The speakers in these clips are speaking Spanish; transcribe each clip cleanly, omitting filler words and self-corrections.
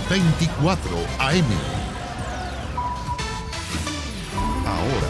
24 AM. Ahora.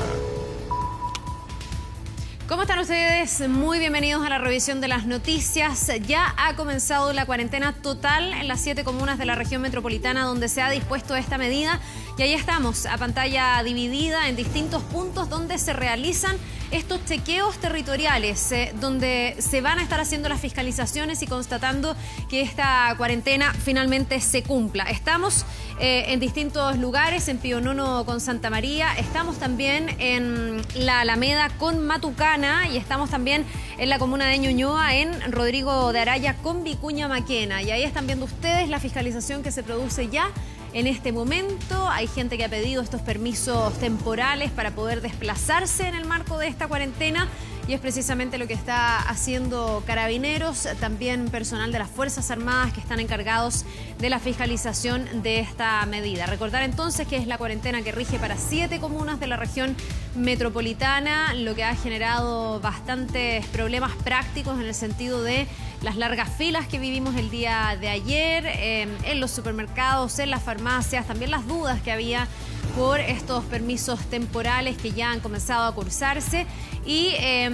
¿Cómo están ustedes? Muy bienvenidos a la revisión de las noticias. Ya ha comenzado la cuarentena total en las 7 comunas de la región metropolitana donde se ha dispuesto esta medida. Y ahí estamos, a pantalla dividida en distintos puntos donde se realizan estos chequeos territoriales, donde se van a estar haciendo las fiscalizaciones y constatando que esta cuarentena finalmente se cumpla. Estamos en distintos lugares, en Pío Nono con Santa María, estamos también en la Alameda con Matucana y estamos también en la comuna de Ñuñoa, en Rodrigo de Araya con Vicuña Maquena. Y ahí están viendo ustedes la fiscalización que se produce ya en este momento. Hay gente que ha pedido estos permisos temporales para poder desplazarse en el marco de esta cuarentena y es precisamente lo que está haciendo Carabineros, también personal de las Fuerzas Armadas que están encargados de la fiscalización de esta medida. Recordar entonces que es la cuarentena que rige para 7 comunas de la región metropolitana, lo que ha generado bastantes problemas prácticos en el sentido de las largas filas que vivimos el día de ayer en los supermercados, en las farmacias, también las dudas que había por estos permisos temporales que ya han comenzado a cursarse y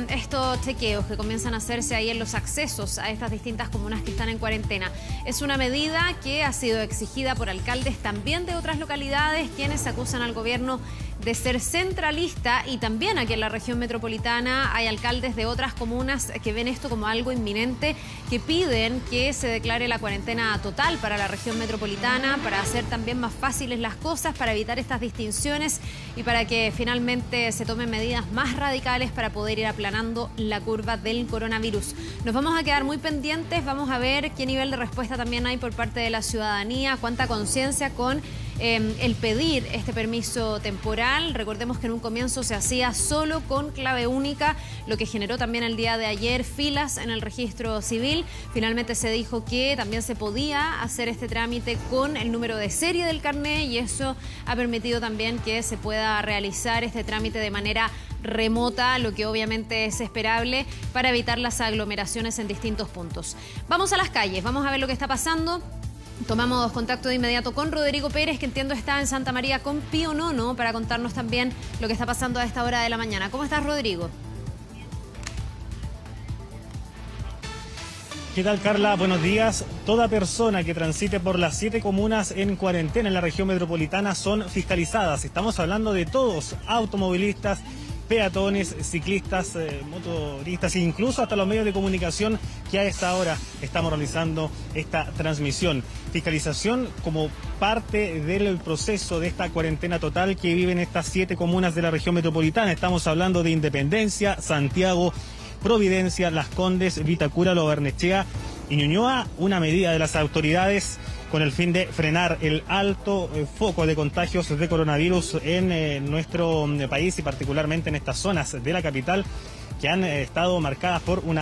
estos chequeos que comienzan a hacerse ahí en los accesos a estas distintas comunas que están en cuarentena. Es una medida que ha sido exigida por alcaldes también de otras localidades, quienes acusan al gobierno de ser centralista, y también aquí en la región metropolitana hay alcaldes de otras comunas que ven esto como algo inminente, que piden que se declare la cuarentena total para la región metropolitana, para hacer también más fáciles las cosas, para evitar estas distinciones y para que finalmente se tomen medidas más radicales para poder ir aplanando la curva del coronavirus. Nos vamos a quedar muy pendientes, vamos a ver qué nivel de respuesta también hay por parte de la ciudadanía, cuánta conciencia con el pedir este permiso temporal. Recordemos que en un comienzo se hacía solo con clave única, lo que generó también el día de ayer filas en el registro civil. Finalmente se dijo que también se podía hacer este trámite con el número de serie del carnet y eso ha permitido también que se pueda realizar este trámite de manera remota, lo que obviamente es esperable para evitar las aglomeraciones en distintos puntos. Vamos a las calles, vamos a ver lo que está pasando. Tomamos contacto de inmediato con Rodrigo Pérez, que entiendo está en Santa María con Pío Nono, para contarnos también lo que está pasando a esta hora de la mañana. ¿Cómo estás, Rodrigo? ¿Qué tal, Carla? Buenos días. Toda persona que transite por las 7 comunas en cuarentena en la región metropolitana son fiscalizadas. Estamos hablando de todos, automovilistas, peatones, ciclistas, motoristas e incluso hasta los medios de comunicación que a esta hora estamos realizando esta transmisión. Fiscalización como parte del proceso de esta cuarentena total que viven estas 7 comunas de la región metropolitana. Estamos hablando de Independencia, Santiago, Providencia, Las Condes, Vitacura, Lo Barnechea y Ñuñoa. Una medida de las autoridades con el fin de frenar el alto foco de contagios de coronavirus en nuestro país y particularmente en estas zonas de la capital que han estado marcadas por un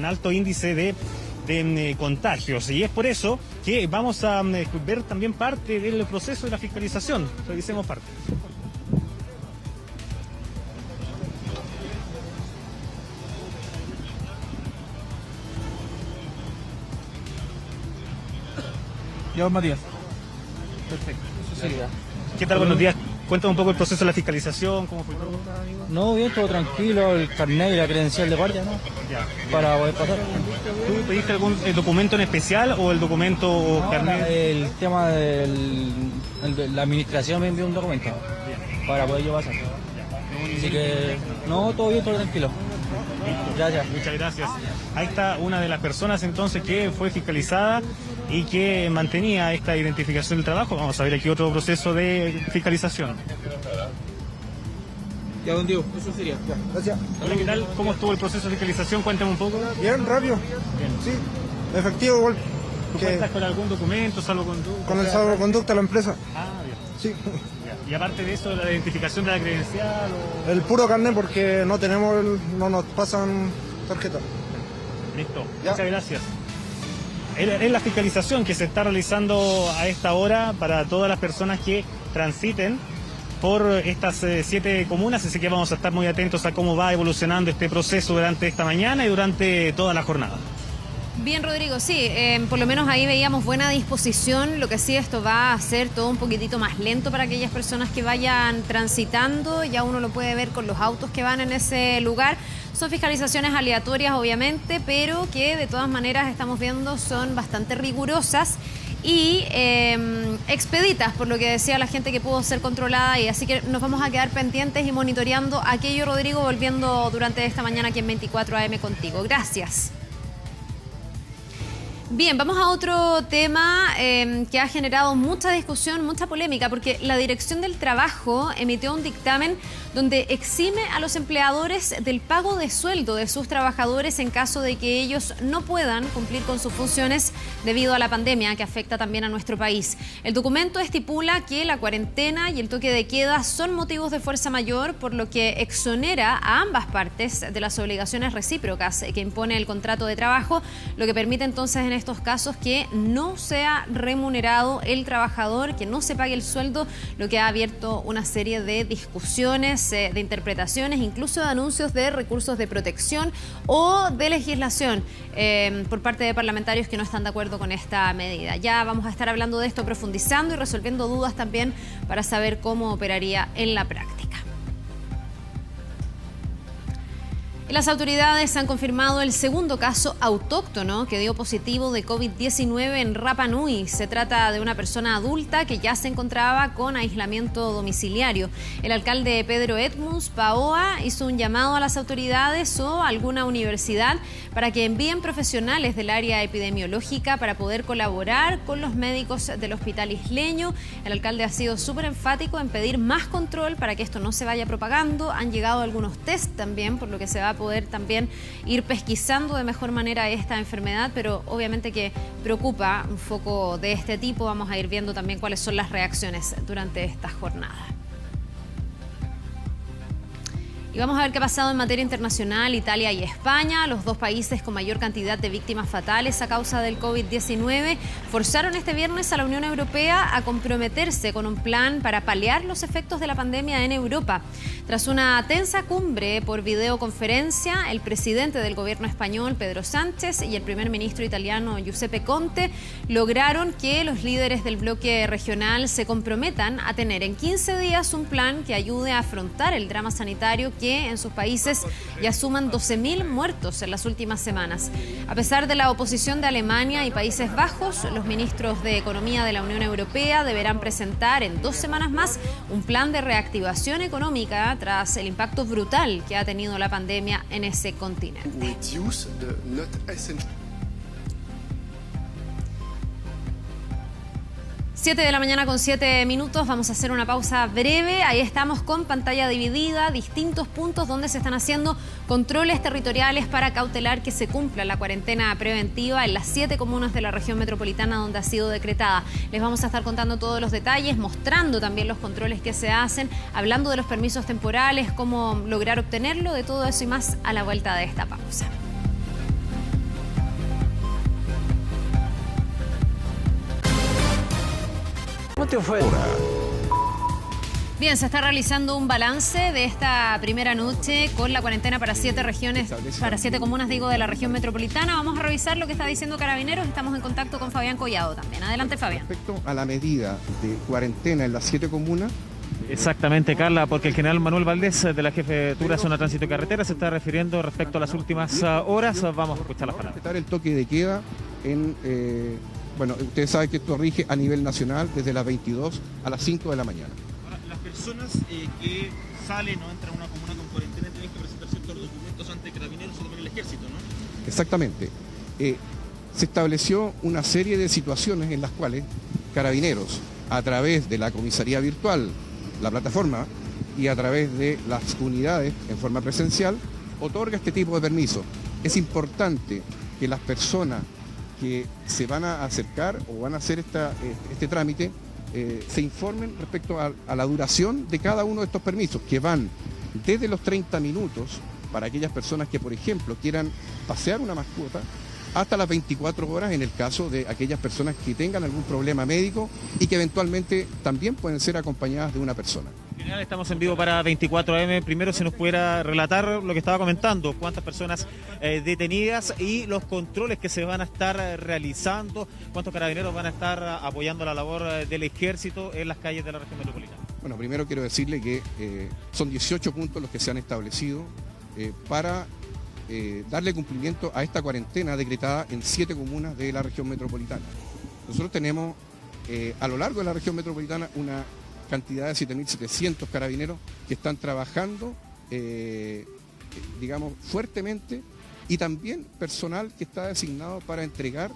alto índice de contagios. Y es por eso que vamos a ver también parte del proceso de la fiscalización. Revisemos parte. Yo, Matías. Perfecto. Eso sería. ¿Qué tal? Buenos días. Cuéntame un poco el proceso de la fiscalización, cómo fue todo. No, bien, todo tranquilo, el carnet y la credencial de guardia, ¿no? Ya. Para poder pasar. ¿Tú pediste algún documento en especial o el documento o carnet? El tema de la administración me envió un documento para poder yo pasar. Así que, no, todo bien, todo tranquilo. Gracias. Muchas gracias. Ahí está una de las personas entonces que fue fiscalizada y que mantenía esta identificación del trabajo. Vamos a ver aquí otro proceso de fiscalización. Ya, don Diego, eso sería. Ya, gracias. Hola, ¿qué tal? ¿Cómo estuvo el proceso de fiscalización? Cuéntame un poco. Bien, rápido. Bien. Sí, efectivo igual. ¿Tú cuentas con algún documento, salvoconducto? Con el salvoconducto de la empresa. Ah, bien. Sí. Ya. Y aparte de eso, la identificación de la credencial o... El puro carnet porque no tenemos, no nos pasan tarjeta. Listo. Ya. Muchas gracias. Es la fiscalización que se está realizando a esta hora para todas las personas que transiten por estas 7 comunas, así que vamos a estar muy atentos a cómo va evolucionando este proceso durante esta mañana y durante toda la jornada. Bien, Rodrigo, sí, por lo menos ahí veíamos buena disposición. Lo que sí, esto va a ser todo un poquitito más lento para aquellas personas que vayan transitando. Ya uno lo puede ver con los autos que van en ese lugar. Son fiscalizaciones aleatorias, obviamente, pero que de todas maneras estamos viendo son bastante rigurosas y expeditas, por lo que decía la gente que pudo ser controlada, y así que nos vamos a quedar pendientes y monitoreando aquello, Rodrigo, volviendo durante esta mañana aquí en 24 AM contigo. Gracias. Bien, vamos a otro tema que ha generado mucha discusión, mucha polémica, porque la Dirección del Trabajo emitió un dictamen donde exime a los empleadores del pago de sueldo de sus trabajadores en caso de que ellos no puedan cumplir con sus funciones debido a la pandemia que afecta también a nuestro país. El documento estipula que la cuarentena y el toque de queda son motivos de fuerza mayor, por lo que exonera a ambas partes de las obligaciones recíprocas que impone el contrato de trabajo, lo que permite entonces en estos casos que no sea remunerado el trabajador, que no se pague el sueldo, lo que ha abierto una serie de discusiones, de interpretaciones, incluso de anuncios de recursos de protección o de legislación por parte de parlamentarios que no están de acuerdo con esta medida. Ya vamos a estar hablando de esto, profundizando y resolviendo dudas también para saber cómo operaría en la práctica. Las autoridades han confirmado el segundo caso autóctono que dio positivo de COVID-19 en Rapa Nui. Se trata de una persona adulta que ya se encontraba con aislamiento domiciliario. El alcalde Pedro Edmunds Paoa hizo un llamado a las autoridades o a alguna universidad para que envíen profesionales del área epidemiológica para poder colaborar con los médicos del hospital isleño. El alcalde ha sido súper enfático en pedir más control para que esto no se vaya propagando. Han llegado algunos test también, por lo que se va a poder también ir pesquisando de mejor manera esta enfermedad, pero obviamente que preocupa un foco de este tipo. Vamos a ir viendo también cuáles son las reacciones durante esta jornada. Y vamos a ver qué ha pasado en materia internacional. Italia y España, los dos países con mayor cantidad de víctimas fatales a causa del COVID-19, forzaron este viernes a la Unión Europea a comprometerse con un plan para paliar los efectos de la pandemia en Europa. Tras una tensa cumbre por videoconferencia, el presidente del gobierno español, Pedro Sánchez, y el primer ministro italiano, Giuseppe Conte, lograron que los líderes del bloque regional se comprometan a tener en 15 días un plan que ayude a afrontar el drama sanitario que en sus países ya suman 12.000 muertos en las últimas semanas. A pesar de la oposición de Alemania y Países Bajos, los ministros de Economía de la Unión Europea deberán presentar en 2 semanas más un plan de reactivación económica tras el impacto brutal que ha tenido la pandemia en ese continente. 7 de la mañana con 7 minutos, vamos a hacer una pausa breve. Ahí estamos con pantalla dividida, distintos puntos donde se están haciendo controles territoriales para cautelar que se cumpla la cuarentena preventiva en las 7 comunas de la región metropolitana donde ha sido decretada. Les vamos a estar contando todos los detalles, mostrando también los controles que se hacen, hablando de los permisos temporales, cómo lograr obtenerlo, de todo eso y más a la vuelta de esta pausa. Bien, se está realizando un balance de esta primera noche con la cuarentena para 7 regiones, para 7 comunas, digo, de la región metropolitana. Vamos a revisar lo que está diciendo Carabineros. Estamos en contacto con Fabián Collado también. Adelante, Fabián. Respecto a la medida de cuarentena en las 7 comunas. Exactamente, Carla, porque el general Manuel Valdés de la Jefatura de Zona Tránsito y Carretera se está refiriendo respecto a las últimas horas. Vamos a escuchar las palabras. Respetar el toque de queda en... Bueno, ustedes saben que esto rige a nivel nacional desde las 22 a las 5 de la mañana. Ahora, las personas que salen o entran a una comuna con cuarentena tienen que presentar ciertos documentos ante Carabineros o también el Ejército, ¿no? Exactamente. Se estableció una serie de situaciones en las cuales Carabineros, a través de la comisaría virtual, la plataforma, y a través de las unidades en forma presencial, otorga este tipo de permisos. Es importante que las personas que se van a acercar o van a hacer este trámite se informen respecto a la duración de cada uno de estos permisos, que van desde los 30 minutos para aquellas personas que, por ejemplo, quieran pasear una mascota, hasta las 24 horas en el caso de aquellas personas que tengan algún problema médico y que eventualmente también pueden ser acompañadas de una persona. General, estamos en vivo para 24 AM. Primero, si nos pudiera relatar lo que estaba comentando, cuántas personas detenidas y los controles que se van a estar realizando, cuántos carabineros van a estar apoyando la labor del ejército en las calles de la región metropolitana. Bueno, primero quiero decirle que son 18 puntos los que se han establecido para darle cumplimiento a esta cuarentena decretada en 7 comunas de la región metropolitana. Nosotros tenemos a lo largo de la región metropolitana una cantidad de 7.700 carabineros que están trabajando, digamos, fuertemente, y también personal que está designado para entregar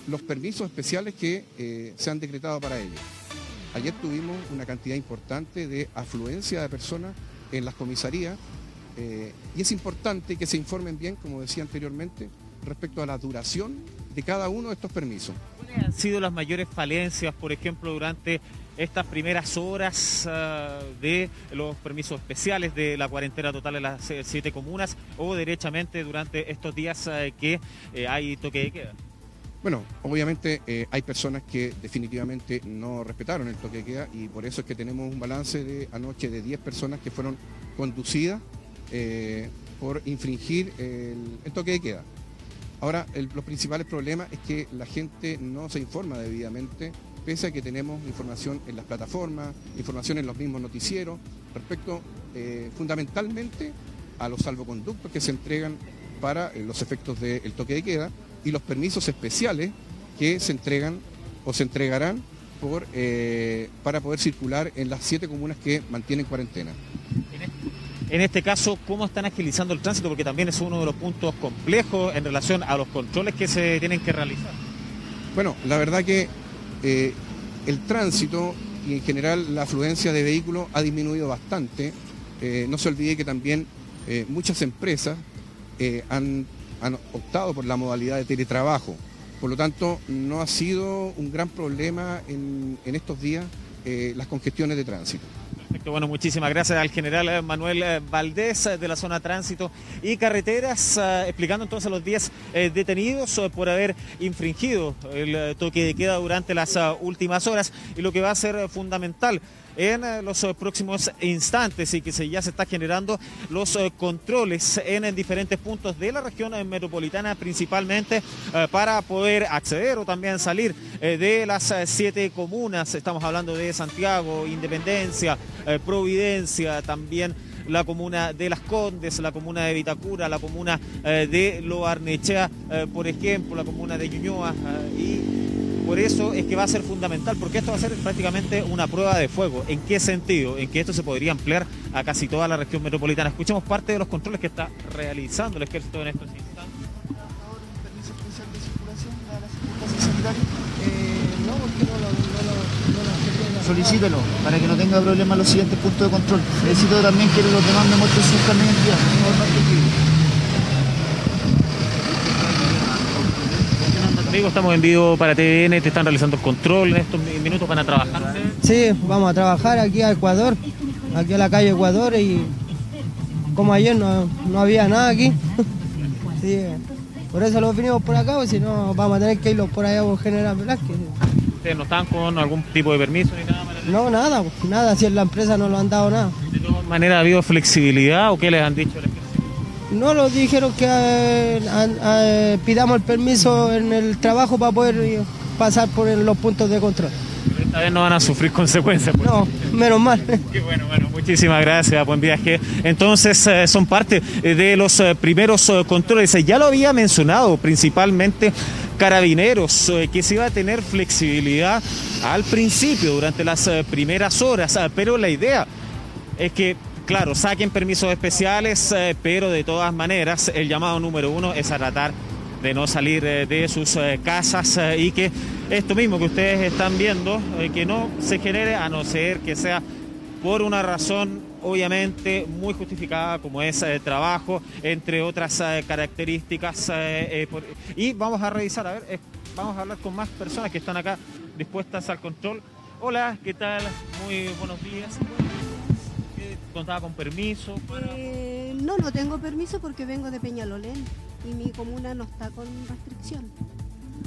los permisos especiales que se han decretado para ellos. Ayer tuvimos una cantidad importante de afluencia de personas en las comisarías y es importante que se informen bien, como decía anteriormente, respecto a la duración de cada uno de estos permisos. ¿Cuáles han sido las mayores falencias, por ejemplo, durante estas primeras horas de los permisos especiales de la cuarentena total en las 7 comunas o derechamente durante estos días que hay toque de queda? Bueno, obviamente hay personas que definitivamente no respetaron el toque de queda y por eso es que tenemos un balance de anoche de 10 personas que fueron conducidas por infringir el toque de queda. Ahora, los principales problemas es que la gente no se informa debidamente, pese a que tenemos información en las plataformas, información en los mismos noticieros, respecto fundamentalmente a los salvoconductos que se entregan para los efectos del toque de queda y los permisos especiales que se entregan o se entregarán para poder circular en las 7 comunas que mantienen cuarentena. En este caso, ¿cómo están agilizando el tránsito? Porque también es uno de los puntos complejos en relación a los controles que se tienen que realizar. Bueno, la verdad que el tránsito y en general la afluencia de vehículos ha disminuido bastante. No se olvide que también muchas empresas han optado por la modalidad de teletrabajo. Por lo tanto, no ha sido un gran problema en estos días las congestiones de tránsito. Perfecto, bueno, muchísimas gracias al general Manuel Valdés de la zona tránsito y carreteras, explicando entonces los 10 detenidos por haber infringido el toque de queda durante las últimas horas y lo que va a ser fundamental en los próximos instantes y que ya se está generando los controles en diferentes puntos de la región metropolitana, principalmente para poder acceder o también salir de las 7 comunas. Estamos hablando de Santiago, Independencia, Providencia, también la comuna de Las Condes, la comuna de Vitacura, la comuna de Lo Barnechea, por ejemplo, la comuna de Ñuñoa y por eso es que va a ser fundamental, porque esto va a ser prácticamente una prueba de fuego. ¿En qué sentido? En que esto se podría ampliar a casi toda la región metropolitana. Escuchemos parte de los controles que está realizando el ejército en estos instantes. ¿Permiso especial de circulación a la circunstancia sanitaria? No, porque no lo solicítelo, para que no tenga problemas los siguientes puntos de control. Necesito también que los demás me muestren sus carnet de identidad. Amigo, estamos en vivo para TVN, te están realizando el control en estos minutos, van a trabajar. Sí, vamos a trabajar aquí a Ecuador, aquí a la calle Ecuador, y como ayer no había nada aquí, sí, por eso los vinimos por acá, o si no vamos a tener que irlos por allá por General Velázquez. ¿Ustedes no están con algún tipo de permiso ni nada? No, nada, si en la empresa no lo han dado nada. ¿De todas maneras ha habido flexibilidad o qué les han dicho? No, nos dijeron que pidamos el permiso en el trabajo para poder pasar por los puntos de control. Pero esta vez no van a sufrir consecuencias. No, menos mal. Qué bueno, muchísimas gracias, buen viaje. Entonces son parte de los primeros controles. Ya lo había mencionado, principalmente Carabineros, que se iba a tener flexibilidad al principio, durante las primeras horas, pero la idea es que claro, saquen permisos especiales, pero de todas maneras el llamado número 1 es a tratar de no salir de sus casas y que esto mismo que ustedes están viendo, que no se genere, a no ser que sea por una razón obviamente muy justificada como es trabajo, entre otras características. Y vamos a revisar, a ver, vamos a hablar con más personas que están acá dispuestas al control. Hola, ¿qué tal? Muy buenos días. ¿Contaba con permiso? No tengo permiso porque vengo de Peñalolén y mi comuna no está con restricción.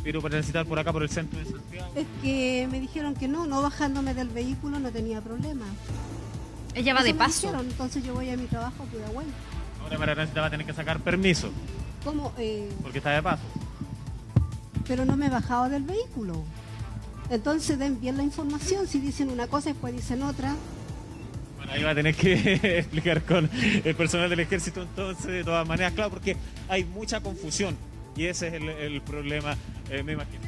Pero para transitar por acá, por el centro de Santiago. Es que me dijeron que no bajándome del vehículo no tenía problema. Ella va Eso de me paso. dijeron, entonces yo voy a mi trabajo a Pudahuel. Ahora para tránsito va a tener que sacar permiso, ¿Cómo? porque está de paso. Pero no me he bajado del vehículo. Entonces den bien la información. Si dicen una cosa, después dicen otra. Bueno, ahí va a tener que explicar con el personal del ejército entonces, de todas maneras, claro, porque hay mucha confusión y ese es el problema, me imagino.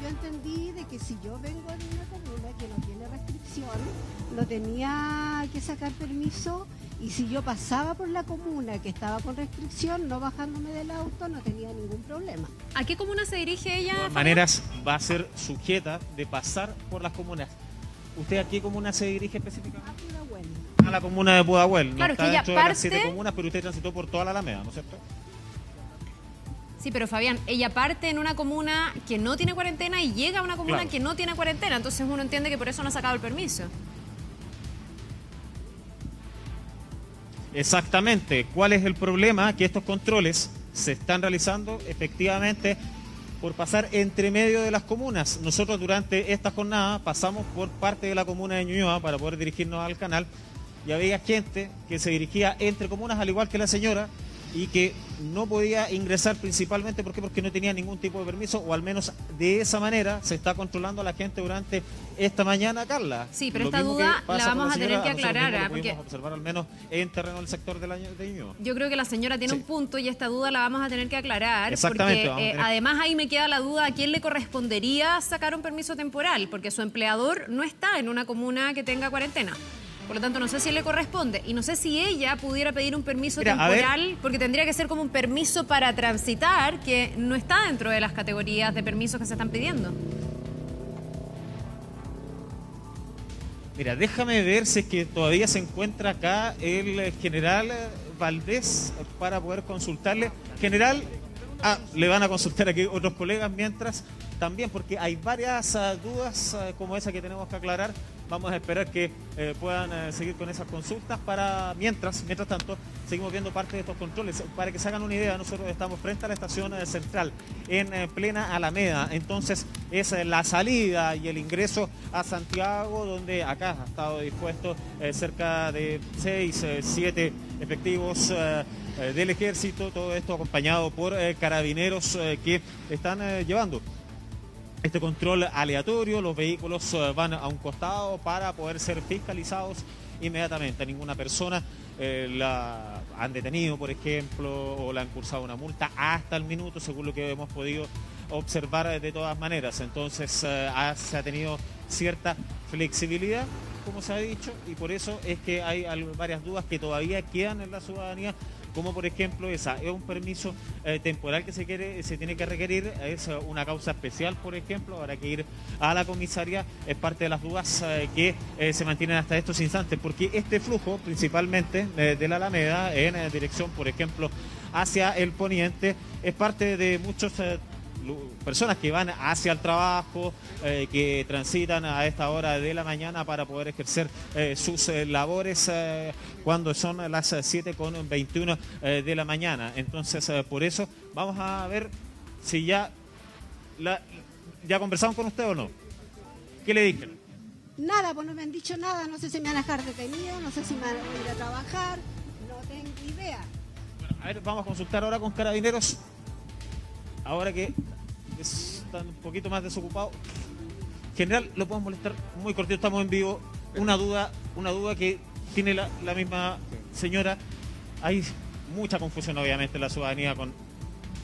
Yo entendí de que si yo vengo de una comuna que no tiene restricción, no tenía que sacar permiso, y si yo pasaba por la comuna que estaba con restricción, no bajándome del auto, no tenía ningún problema. ¿A qué comuna se dirige ella? De todas maneras, va a ser sujeta de pasar por las comunas. ¿Usted a qué comuna se dirige específicamente? A Pudahuel. A la comuna de Pudahuel. No Claro, está es que ella dentro de las parte- 7 comunas, pero usted transitó por toda la Alameda, ¿no es cierto? Sí, pero Fabián, ella parte en una comuna que no tiene cuarentena y llega a una comuna Claro. que no tiene cuarentena. Entonces uno entiende que por eso no ha sacado el permiso. Exactamente. ¿Cuál es el problema? Que estos controles se están realizando efectivamente por pasar entre medio de las comunas. Nosotros durante esta jornada pasamos por parte de la comuna de Ñuñoa para poder dirigirnos al canal y había gente que se dirigía entre comunas al igual que la señora y que no podía ingresar principalmente ¿por qué? Porque no tenía ningún tipo de permiso, o al menos de esa manera se está controlando a la gente durante esta mañana, Carla. Sí, pero Lo esta mismo duda que pasa la con vamos a tener señora, que nosotros aclarar, mismos lo porque pudimos observar al menos en terreno del sector de Ñuñoa. yo creo que la señora tiene Sí. un punto y esta duda la vamos a tener que aclarar. Exactamente, Porque vamos a tener- además ahí me queda la duda a quién le correspondería sacar un permiso temporal, porque su empleador no está en una comuna que tenga cuarentena. Por lo tanto, no sé si le corresponde y no sé si ella pudiera pedir un permiso Mira, a ver. temporal, porque tendría que ser como un permiso para transitar, que no está dentro de las categorías de permisos que se están pidiendo. Mira, déjame ver si es que todavía se encuentra acá el general Valdés para poder consultarle. General, le van a consultar aquí otros colegas mientras también, porque hay varias dudas como esa que tenemos que aclarar. Vamos a esperar que puedan seguir con esas consultas para mientras tanto seguimos viendo parte de estos controles. Para que se hagan una idea, nosotros estamos frente a la estación central en plena Alameda, entonces es la salida y el ingreso a Santiago, donde acá ha estado dispuesto cerca de 6, 7 efectivos del ejército, todo esto acompañado por carabineros que están llevando este control aleatorio. Los vehículos van a un costado para poder ser fiscalizados inmediatamente. Ninguna persona la han detenido, por ejemplo, o le han cursado una multa hasta el minuto, según lo que hemos podido observar de todas maneras. Entonces se ha tenido cierta flexibilidad, como se ha dicho, y por eso es que hay varias dudas que todavía quedan en la ciudadanía, como por ejemplo esa, es un permiso temporal que se tiene que requerir, es una causa especial, por ejemplo, habrá que ir a la comisaría, es parte de las dudas que se mantienen hasta estos instantes, porque este flujo principalmente de la Alameda en dirección, por ejemplo, hacia el poniente, es parte de muchos personas que van hacia el trabajo, que transitan a esta hora de la mañana para poder ejercer sus labores cuando son las 7:21 de la mañana. Entonces, por eso vamos a ver si ya conversamos con usted o no. ¿Qué le dijeron? Nada, pues no me han dicho nada, no sé si me van a dejar detenido, no sé si me van a ir a trabajar, no tengo idea. Bueno, a ver, vamos a consultar ahora con carabineros. Ahora que están un poquito más desocupados. General, lo podemos molestar muy cortito, estamos en vivo. Una duda que tiene la misma señora. Hay mucha confusión, obviamente, en la ciudadanía con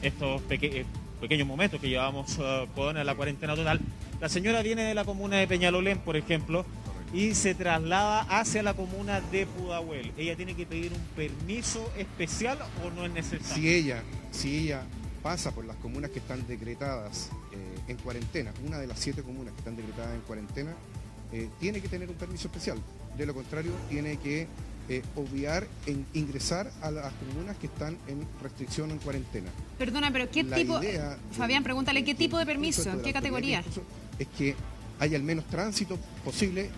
estos pequeños momentos que llevamos con la cuarentena total. La señora viene de la comuna de Peñalolén, por ejemplo, y se traslada hacia la comuna de Pudahuel. ¿Ella tiene que pedir un permiso especial o no es necesario? Si ella pasa por las comunas que están decretadas en cuarentena, una de las 7 comunas que están decretadas en cuarentena, tiene que tener un permiso especial. De lo contrario, tiene que obviar en ingresar a las comunas que están en restricción o en cuarentena. Perdona, pero ¿qué La tipo? idea Fabián, pregúntale qué tipo de permiso, de en la qué categoría. autoridad es que haya el menos tránsito posible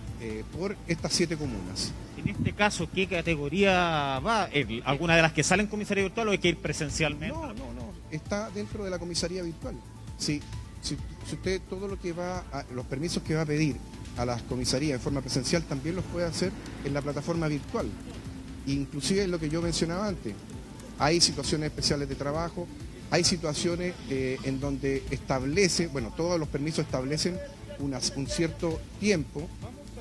por estas 7 comunas. En este caso, ¿qué categoría va? ¿Alguna de las que salen en comisaría virtual o hay que ir presencialmente? No, está dentro de la comisaría virtual. Si usted todo lo que los permisos que va a pedir a las comisarías en forma presencial también los puede hacer en la plataforma virtual. Inclusive lo que yo mencionaba antes, hay situaciones especiales de trabajo, hay situaciones en donde todos los permisos establecen un cierto tiempo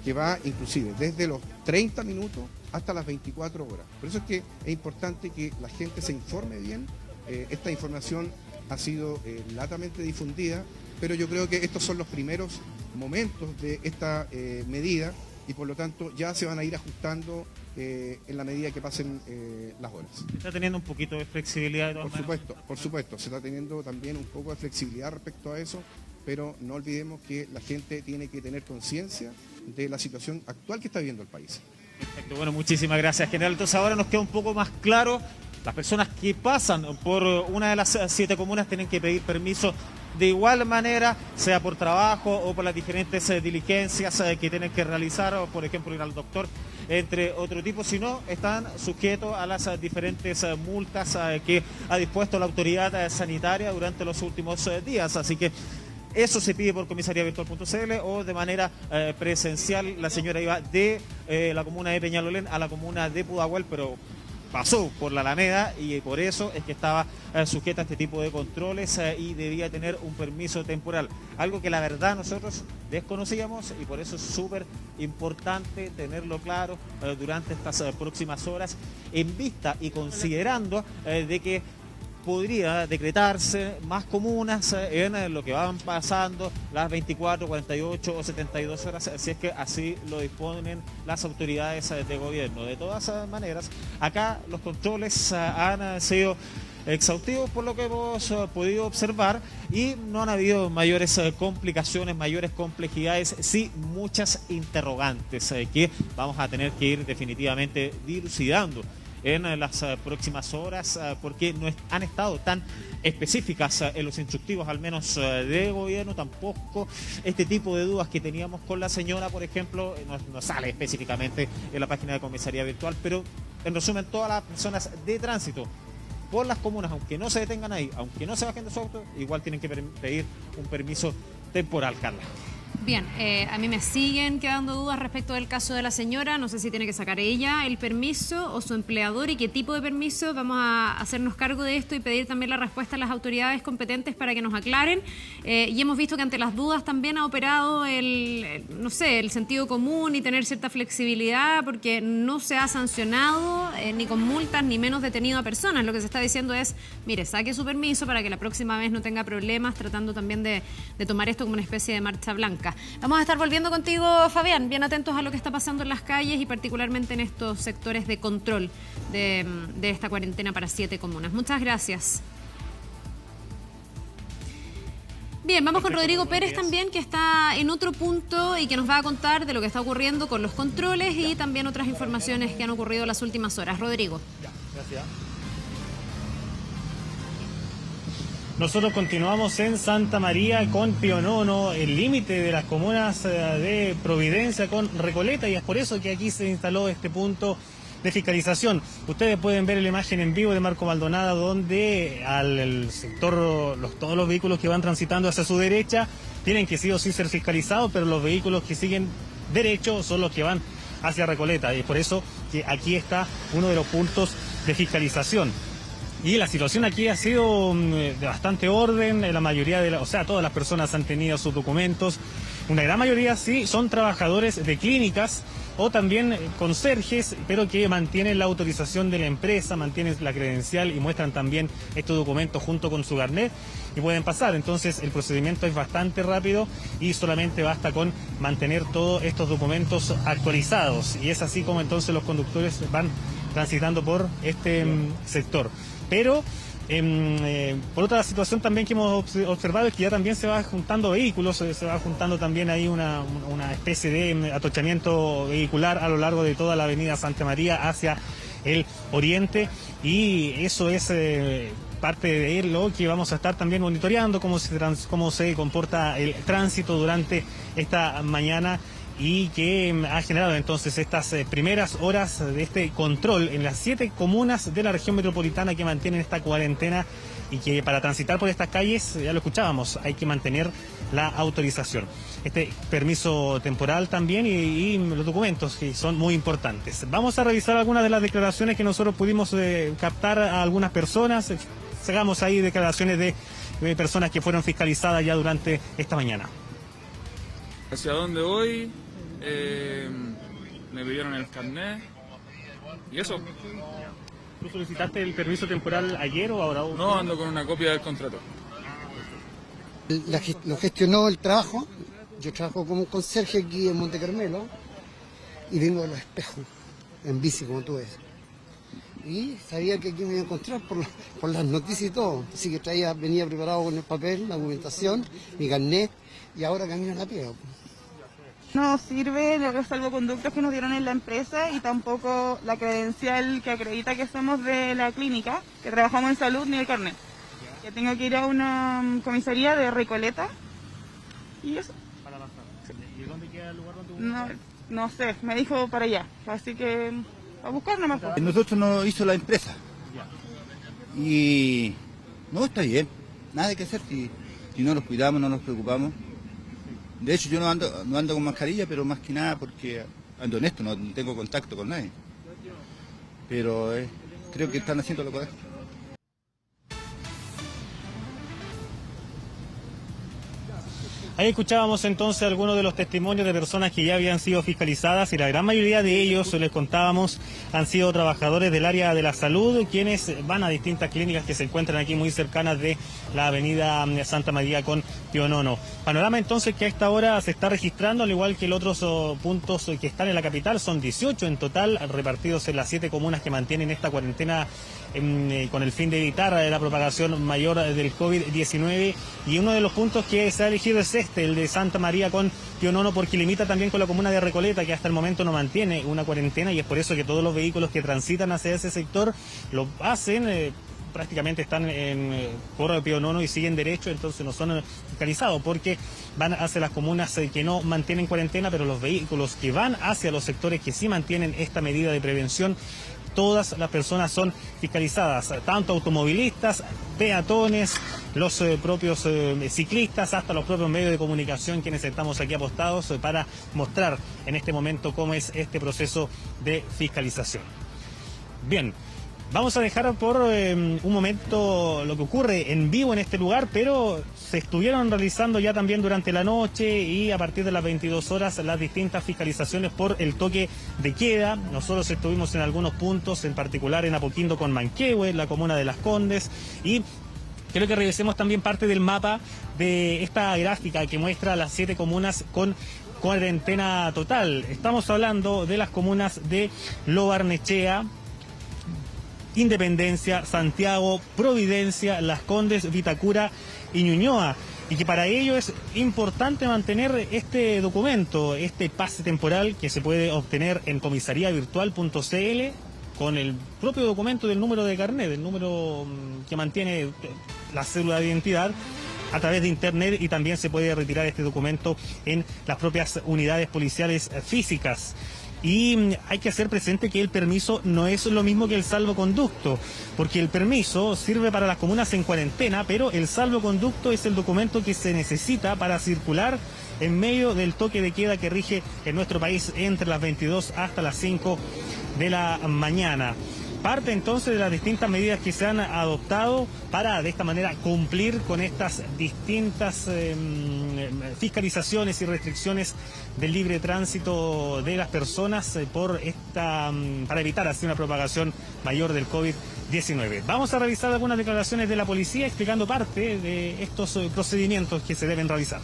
que va inclusive desde los 30 minutos hasta las 24 horas. Por eso es que es importante que la gente se informe bien. Esta información ha sido latamente difundida, pero yo creo que estos son los primeros momentos de esta medida y por lo tanto ya se van a ir ajustando en la medida que pasen las horas. ¿Está teniendo un poquito de flexibilidad? Por supuesto, se está teniendo también un poco de flexibilidad respecto a eso, pero no olvidemos que la gente tiene que tener conciencia de la situación actual que está viviendo el país. Perfecto, bueno, muchísimas gracias, general. Entonces ahora nos queda un poco más claro, las personas que pasan por una de las 7 comunas tienen que pedir permiso de igual manera, sea por trabajo o por las diferentes diligencias que tienen que realizar, o por ejemplo ir al doctor, entre otro tipo, si no, están sujetos a las diferentes multas que ha dispuesto la autoridad sanitaria durante los últimos días. Así que eso se pide por comisariavirtual.cl o de manera presencial. La señora iba de la comuna de Peñalolén a la comuna de Pudahuel, pero pasó por la Alameda y por eso es que estaba sujeta a este tipo de controles y debía tener un permiso temporal. Algo que la verdad nosotros desconocíamos y por eso es súper importante tenerlo claro durante estas próximas horas, en vista y considerando de que podría decretarse más comunas en lo que van pasando las 24, 48 o 72 horas, si es que así lo disponen las autoridades de gobierno. De todas maneras, acá los controles han sido exhaustivos por lo que hemos podido observar y no han habido mayores complicaciones, mayores complejidades, sí muchas interrogantes que vamos a tener que ir definitivamente dilucidando en las próximas horas, porque no han estado tan específicas en los instructivos, al menos de gobierno. Tampoco este tipo de dudas que teníamos con la señora, por ejemplo, no sale específicamente en la página de comisaría virtual, pero en resumen, todas las personas de tránsito por las comunas, aunque no se detengan ahí, aunque no se bajen de su auto, igual tienen que pedir un permiso temporal, Carla. Bien, a mí me siguen quedando dudas respecto del caso de la señora. No sé si tiene que sacar ella el permiso o su empleador y qué tipo de permiso. Vamos a hacernos cargo de esto y pedir también la respuesta a las autoridades competentes para que nos aclaren. Y hemos visto que ante las dudas también ha operado el sentido común y tener cierta flexibilidad, porque no se ha sancionado ni con multas ni menos detenido a personas. Lo que se está diciendo es, mire, saque su permiso para que la próxima vez no tenga problemas, tratando también de tomar esto como una especie de marcha blanca. Vamos a estar volviendo contigo, Fabián, bien atentos a lo que está pasando en las calles y particularmente en estos sectores de control de esta cuarentena para 7 comunas. Muchas gracias. Bien, vamos con Rodrigo Pérez también, que está en otro punto y que nos va a contar de lo que está ocurriendo con los controles y también otras informaciones que han ocurrido en las últimas horas. Rodrigo. Gracias. Nosotros continuamos en Santa María con Pionono, el límite de las comunas de Providencia con Recoleta, y es por eso que aquí se instaló este punto de fiscalización. Ustedes pueden ver la imagen en vivo de Marco Maldonado, donde al sector, todos los vehículos que van transitando hacia su derecha tienen que sí o sí ser fiscalizados, pero los vehículos que siguen derecho son los que van hacia Recoleta, y es por eso que aquí está uno de los puntos de fiscalización. Y la situación aquí ha sido de bastante orden, la mayoría todas las personas han tenido sus documentos, una gran mayoría sí son trabajadores de clínicas o también conserjes, pero que mantienen la autorización de la empresa, mantienen la credencial y muestran también estos documentos junto con su carnet y pueden pasar. Entonces el procedimiento es bastante rápido y solamente basta con mantener todos estos documentos actualizados, y es así como entonces los conductores van transitando por este sector. Pero por otra situación también que hemos observado es que ya también se va juntando vehículos, se va juntando también ahí una especie de atochamiento vehicular a lo largo de toda la avenida Santa María hacia el oriente, y eso es parte de lo que vamos a estar también monitoreando, cómo se comporta el tránsito durante esta mañana, y que ha generado entonces estas primeras horas de este control en las 7 comunas de la región metropolitana que mantienen esta cuarentena, y que para transitar por estas calles, ya lo escuchábamos, hay que mantener la autorización. Este permiso temporal también y los documentos que son muy importantes. Vamos a revisar algunas de las declaraciones que nosotros pudimos captar a algunas personas. Sacamos ahí declaraciones de personas que fueron fiscalizadas ya durante esta mañana. ¿Hacia dónde voy? Me pidieron el carnet y eso. ¿Tú solicitaste el permiso temporal ayer o ahora? No, ando con una copia del contrato. Lo gestionó el trabajo. Yo trabajo como conserje aquí en Monte Carmelo y vengo de Los Espejos, en bici, como tú ves. Y sabía que aquí me iba a encontrar por las noticias y todo. Así que venía preparado con el papel, la documentación, mi carnet, y ahora camino a la pega. No sirve los salvoconductos que nos dieron en la empresa y tampoco la credencial que acredita que somos de la clínica, que trabajamos en salud, ni el carnet. Que tengo que ir a una comisaría de Recoleta y eso. Para avanzar. ¿Y dónde queda el lugar donde No sé, me dijo para allá, así que a buscar nomás. Nosotros nos hizo la empresa. Y no, está bien, nada que hacer si no nos cuidamos, no nos preocupamos. De hecho yo no ando con mascarilla, pero más que nada porque ando honesto, no tengo contacto con nadie. Pero creo que están haciendo lo correcto. Ahí escuchábamos entonces algunos de los testimonios de personas que ya habían sido fiscalizadas y la gran mayoría de ellos, les contábamos, han sido trabajadores del área de la salud, quienes van a distintas clínicas que se encuentran aquí muy cercanas de la avenida Santa María con Pionono. Panorama entonces que a esta hora se está registrando, al igual que los otros puntos que están en la capital, son 18 en total, repartidos en las 7 comunas que mantienen esta cuarentena con el fin de evitar la propagación mayor del COVID-19, y uno de los puntos que se ha elegido es el de Santa María con Pionono, porque limita también con la comuna de Recoleta, que hasta el momento no mantiene una cuarentena, y es por eso que todos los vehículos que transitan hacia ese sector lo hacen, prácticamente están por Pionono y siguen derecho, entonces no son fiscalizados porque van hacia las comunas que no mantienen cuarentena, pero los vehículos que van hacia los sectores que sí mantienen esta medida de prevención, todas las personas son fiscalizadas, tanto automovilistas, peatones, los propios ciclistas, hasta los propios medios de comunicación, quienes estamos aquí apostados para mostrar en este momento cómo es este proceso de fiscalización. Bien. Vamos a dejar por un momento lo que ocurre en vivo en este lugar, pero se estuvieron realizando ya también durante la noche y a partir de las 22 horas las distintas fiscalizaciones por el toque de queda. Nosotros estuvimos en algunos puntos, en particular en Apoquindo con Manquehue, la comuna de Las Condes, y quiero que revisemos también parte del mapa de esta gráfica que muestra las 7 comunas con cuarentena total. Estamos hablando de las comunas de Lo Barnechea, Independencia, Santiago, Providencia, Las Condes, Vitacura y Ñuñoa, y que para ello es importante mantener este documento, este pase temporal que se puede obtener en comisariavirtual.cl con el propio documento del número de carnet, del número que mantiene la cédula de identidad, a través de internet, y también se puede retirar este documento en las propias unidades policiales físicas. Y hay que hacer presente que el permiso no es lo mismo que el salvoconducto, porque el permiso sirve para las comunas en cuarentena, pero el salvoconducto es el documento que se necesita para circular en medio del toque de queda que rige en nuestro país entre las 22 hasta las 5 de la mañana. Parte entonces de las distintas medidas que se han adoptado para de esta manera cumplir con estas distintas fiscalizaciones y restricciones del libre tránsito de las personas para evitar así una propagación mayor del COVID-19. Vamos a revisar algunas declaraciones de la policía explicando parte de estos procedimientos que se deben realizar.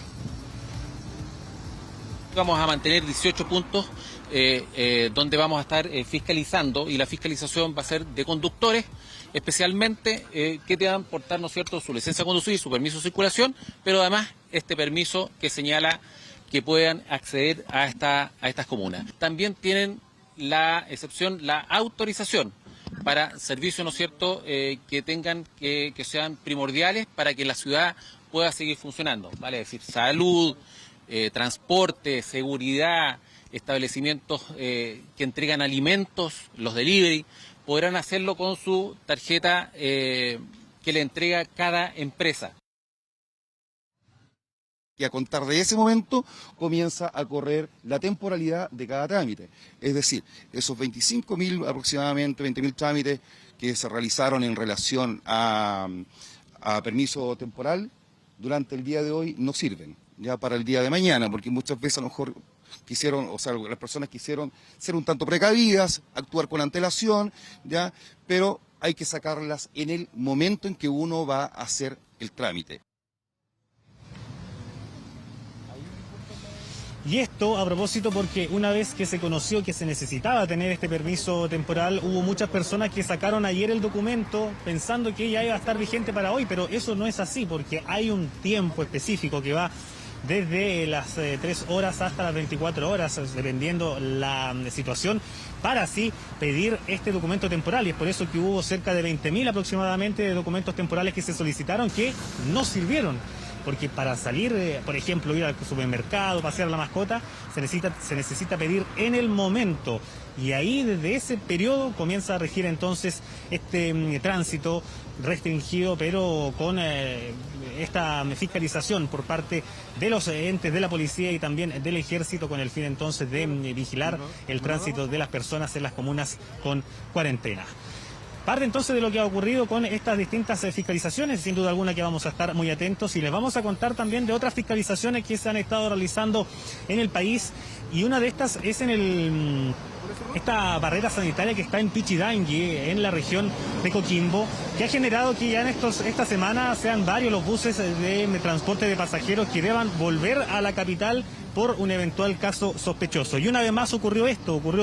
Vamos a mantener 18 puntos donde vamos a estar fiscalizando, y la fiscalización va a ser de conductores, especialmente que te van a portar, ¿no es cierto?, su licencia de conducir, su permiso de circulación, pero además este permiso que señala que puedan acceder a estas comunas. También tienen la excepción, la autorización para servicios, ¿no es cierto?, que sean primordiales para que la ciudad pueda seguir funcionando, ¿vale? Es decir, salud, transporte, seguridad, establecimientos que entregan alimentos, los delivery, podrán hacerlo con su tarjeta que le entrega cada empresa. que a contar de ese momento comienza a correr la temporalidad de cada trámite. Es decir, esos 25.000 aproximadamente, 20.000 trámites que se realizaron en relación a permiso temporal, durante el día de hoy no sirven ya para el día de mañana, porque muchas veces a lo mejor las personas quisieron ser un tanto precavidas, actuar con antelación, ya, pero hay que sacarlas en el momento en que uno va a hacer el trámite. Y esto a propósito porque una vez que se conoció que se necesitaba tener este permiso temporal, hubo muchas personas que sacaron ayer el documento pensando que ya iba a estar vigente para hoy, pero eso no es así porque hay un tiempo específico que va desde las 3 horas hasta las 24 horas, dependiendo la situación, para así pedir este documento temporal. Y es por eso que hubo cerca de 20.000 aproximadamente de documentos temporales que se solicitaron que no sirvieron. Porque para salir, por ejemplo, ir al supermercado, pasear a la mascota, se necesita pedir en el momento. Y ahí, desde ese periodo, comienza a regir entonces este tránsito restringido, pero con esta fiscalización por parte de los entes de la policía y también del ejército, con el fin entonces de vigilar el tránsito de las personas en las comunas con cuarentena. Parte entonces de lo que ha ocurrido con estas distintas fiscalizaciones, sin duda alguna que vamos a estar muy atentos y les vamos a contar también de otras fiscalizaciones que se han estado realizando en el país, y una de estas es en esta barrera sanitaria que está en Pichidangui, en la región de Coquimbo, que ha generado que ya en esta semana sean varios los buses de transporte de pasajeros que deban volver a la capital por un eventual caso sospechoso. Y una vez más ocurrió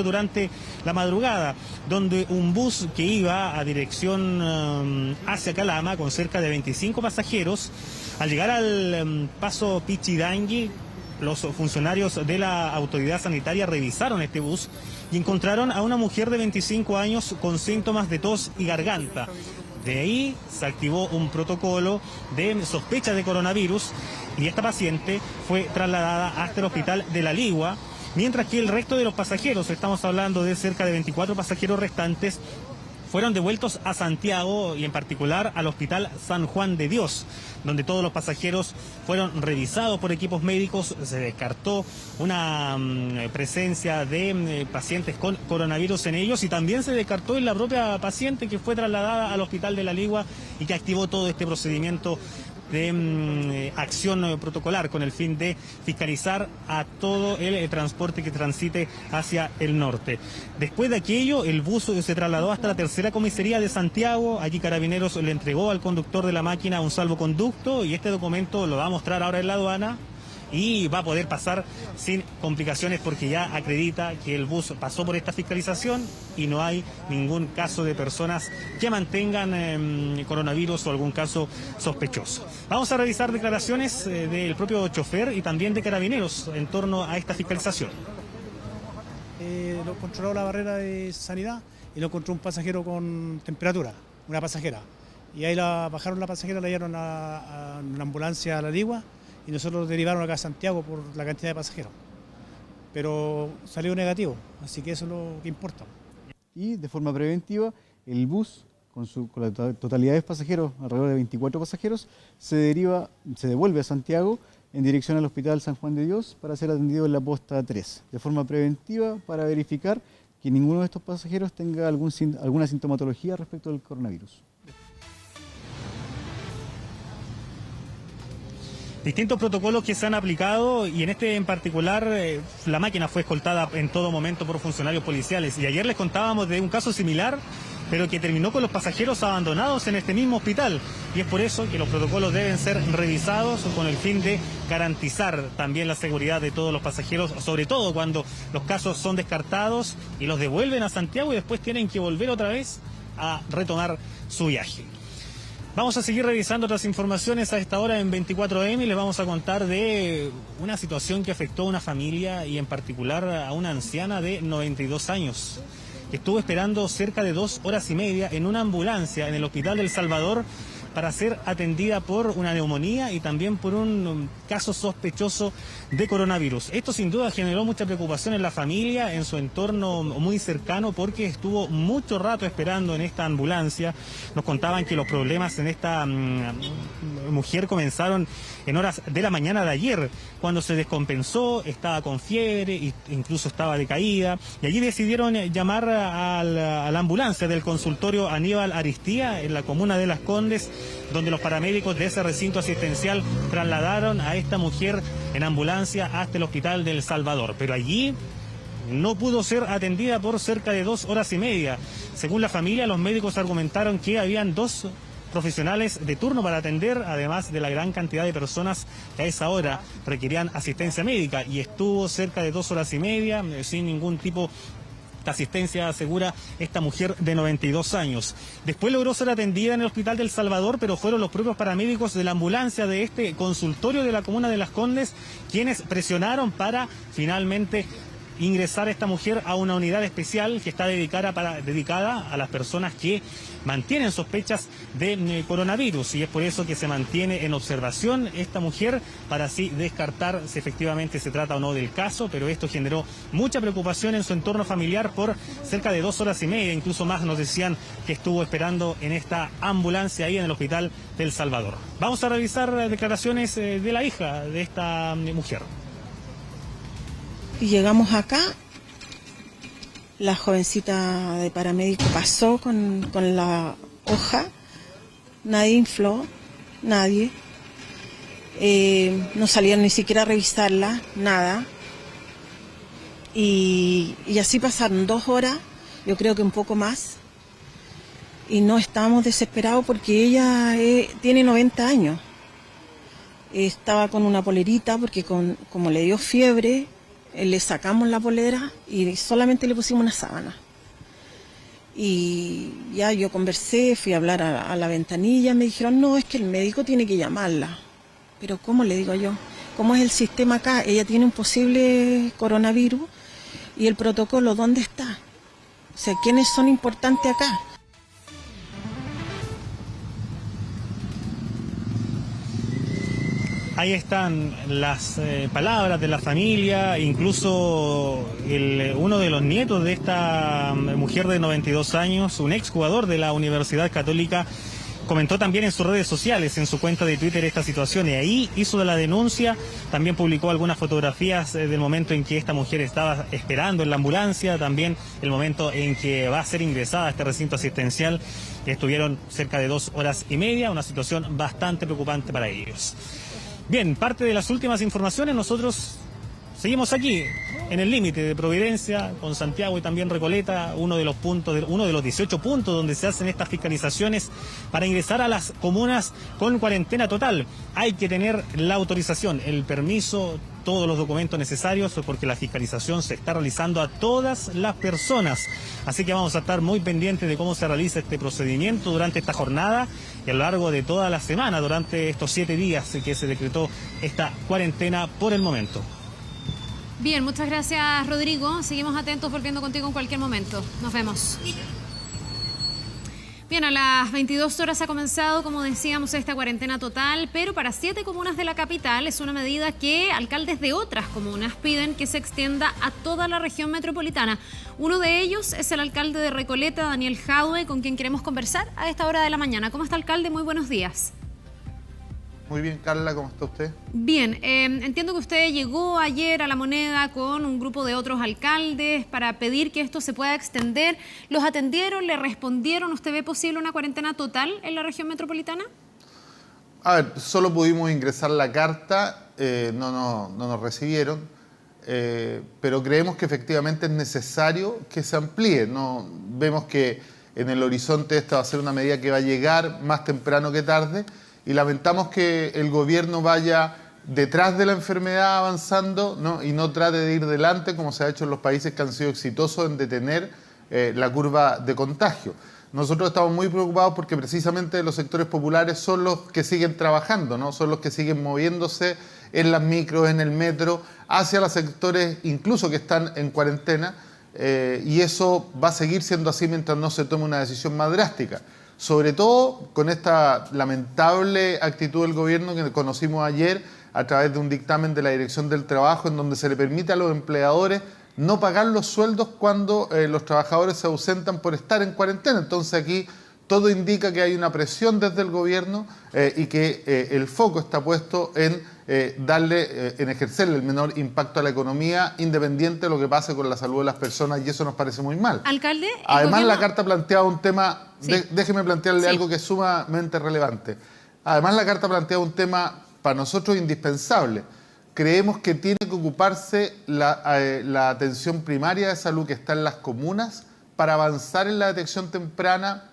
durante la madrugada, donde un bus que iba a dirección hacia Calama con cerca de 25 pasajeros, al llegar al paso Pichidangui, los funcionarios de la autoridad sanitaria revisaron este bus y encontraron a una mujer de 25 años con síntomas de tos y garganta. De ahí se activó un protocolo de sospecha de coronavirus y esta paciente fue trasladada hasta el hospital de La Ligua, mientras que el resto de los pasajeros, estamos hablando de cerca de 24 pasajeros restantes, fueron devueltos a Santiago y en particular al Hospital San Juan de Dios, donde todos los pasajeros fueron revisados por equipos médicos. Se descartó una presencia de pacientes con coronavirus en ellos y también se descartó en la propia paciente que fue trasladada al Hospital de La Ligua y que activó todo este procedimiento de acción protocolar con el fin de fiscalizar a todo el transporte que transite hacia el norte. Después de aquello, el bus se trasladó hasta la tercera comisaría de Santiago. Allí Carabineros le entregó al conductor de la máquina un salvoconducto y este documento lo va a mostrar ahora en la aduana y va a poder pasar sin complicaciones porque ya acredita que el bus pasó por esta fiscalización y no hay ningún caso de personas que mantengan coronavirus o algún caso sospechoso. Vamos a revisar declaraciones del propio chofer y también de Carabineros en torno a esta fiscalización. Lo controló la barrera de sanidad y lo encontró un pasajero con temperatura, una pasajera. Y ahí bajaron la pasajera, la llevaron a una ambulancia a La Ligua y nosotros derivaron acá a Santiago por la cantidad de pasajeros. Pero salió negativo, así que eso es lo que importa. Y de forma preventiva, el bus, con la totalidad de pasajeros, alrededor de 24 pasajeros, se devuelve a Santiago en dirección al Hospital San Juan de Dios para ser atendido en la posta 3. De forma preventiva, para verificar que ninguno de estos pasajeros tenga alguna sintomatología respecto al coronavirus. Distintos protocolos que se han aplicado y en este en particular la máquina fue escoltada en todo momento por funcionarios policiales. Y ayer les contábamos de un caso similar, pero que terminó con los pasajeros abandonados en este mismo hospital. Y es por eso que los protocolos deben ser revisados con el fin de garantizar también la seguridad de todos los pasajeros, sobre todo cuando los casos son descartados y los devuelven a Santiago y después tienen que volver otra vez a retomar su viaje. Vamos a seguir revisando otras informaciones a esta hora en 24M y les vamos a contar de una situación que afectó a una familia y en particular a una anciana de 92 años que estuvo esperando cerca de 2 horas y media en una ambulancia en el Hospital del Salvador para ser atendida por una neumonía y también por un caso sospechoso de coronavirus. Esto sin duda generó mucha preocupación en la familia, en su entorno muy cercano, porque estuvo mucho rato esperando en esta ambulancia. Nos contaban que los problemas en esta mujer comenzaron en horas de la mañana de ayer, cuando se descompensó, estaba con fiebre e incluso estaba decaída, y allí decidieron llamar a la ambulancia del consultorio Aníbal Aristía en la comuna de Las Condes, donde los paramédicos de ese recinto asistencial trasladaron a esta mujer en ambulancia hasta el hospital de El Salvador, pero allí no pudo ser atendida por cerca de 2 horas y media. Según la familia, los médicos argumentaron que habían 2 profesionales de turno para atender, además de la gran cantidad de personas que a esa hora requerían asistencia médica, y estuvo cerca de 2 horas y media sin ningún tipo de asistencia segura esta mujer de 92 años. Después logró ser atendida en el hospital del Salvador, pero fueron los propios paramédicos de la ambulancia de este consultorio de la comuna de Las Condes quienes presionaron para finalmente ingresar a esta mujer a una unidad especial que está dedicada a las personas que mantienen sospechas de coronavirus, y es por eso que se mantiene en observación esta mujer para así descartar si efectivamente se trata o no del caso. Pero esto generó mucha preocupación en su entorno familiar por cerca de 2 horas y media, incluso más nos decían que estuvo esperando en esta ambulancia ahí en el hospital del Salvador. Vamos a revisar declaraciones de la hija de esta mujer. Y llegamos acá, la jovencita de paramédico pasó con la hoja, nadie infló, nadie, no salieron ni siquiera a revisarla, nada, y así pasaron 2 horas, yo creo que un poco más, y no estábamos desesperados porque ella tiene 90 años, estaba con una polerita porque como le dio fiebre, le sacamos la polera y solamente le pusimos una sábana. Y ya yo conversé, fui a hablar a la ventanilla, me dijeron, no, es que el médico tiene que llamarla. Pero ¿cómo le digo yo? ¿Cómo es el sistema acá? Ella tiene un posible coronavirus y el protocolo, ¿dónde está? O sea, ¿quiénes son importantes acá? Ahí están las palabras de la familia, incluso uno de los nietos de esta mujer de 92 años, un exjugador de la Universidad Católica, comentó también en sus redes sociales, en su cuenta de Twitter, esta situación, y ahí hizo la denuncia. También publicó algunas fotografías del momento en que esta mujer estaba esperando en la ambulancia, también el momento en que va a ser ingresada a este recinto asistencial. Estuvieron cerca de 2 horas y media, una situación bastante preocupante para ellos. Bien, parte de las últimas informaciones, nosotros seguimos aquí, en el límite de Providencia, con Santiago y también Recoleta, uno de los 18 puntos donde se hacen estas fiscalizaciones para ingresar a las comunas con cuarentena total. Hay que tener la autorización, el permiso, todos los documentos necesarios, porque la fiscalización se está realizando a todas las personas. Así que vamos a estar muy pendientes de cómo se realiza este procedimiento durante esta jornada y a lo largo de toda la semana, durante estos 7 días que se decretó esta cuarentena por el momento. Bien, muchas gracias, Rodrigo. Seguimos atentos, volviendo contigo en cualquier momento. Nos vemos. Bien, a las 22 horas ha comenzado, como decíamos, esta cuarentena total, pero para 7 comunas de la capital es una medida que alcaldes de otras comunas piden que se extienda a toda la región metropolitana. Uno de ellos es el alcalde de Recoleta, Daniel Jadue, con quien queremos conversar a esta hora de la mañana. ¿Cómo está, alcalde? Muy buenos días. Muy bien, Carla, ¿cómo está usted? Bien, entiendo que usted llegó ayer a La Moneda con un grupo de otros alcaldes para pedir que esto se pueda extender. ¿Los atendieron? ¿Le respondieron? ¿Usted ve posible una cuarentena total en la región metropolitana? A ver, solo pudimos ingresar la carta, no nos recibieron, pero creemos que efectivamente es necesario que se amplíe. ¿No? Vemos que en el horizonte esta va a ser una medida que va a llegar más temprano que tarde, y lamentamos que el gobierno vaya detrás de la enfermedad avanzando, ¿no? Y no trate de ir delante como se ha hecho en los países que han sido exitosos en detener la curva de contagio. Nosotros estamos muy preocupados porque precisamente los sectores populares son los que siguen trabajando, ¿no? Son los que siguen moviéndose en las micros, en el metro, hacia los sectores incluso que están en cuarentena, y eso va a seguir siendo así mientras no se tome una decisión más drástica. sobre todo con esta lamentable actitud del gobierno que conocimos ayer a través de un dictamen de la Dirección del Trabajo en donde se le permite a los empleadores no pagar los sueldos cuando los trabajadores se ausentan por estar en cuarentena. Entonces aquí todo indica que hay una presión desde el gobierno y que el foco está puesto en en ejercerle el menor impacto a la economía, independiente de lo que pase con la salud de las personas, y eso nos parece muy mal. Alcalde, además, la carta planteaba un tema, sí. Déjeme plantearle algo que es sumamente relevante. Además, la carta planteaba un tema para nosotros indispensable. Creemos que tiene que ocuparse la atención primaria de salud que está en las comunas para avanzar en la detección temprana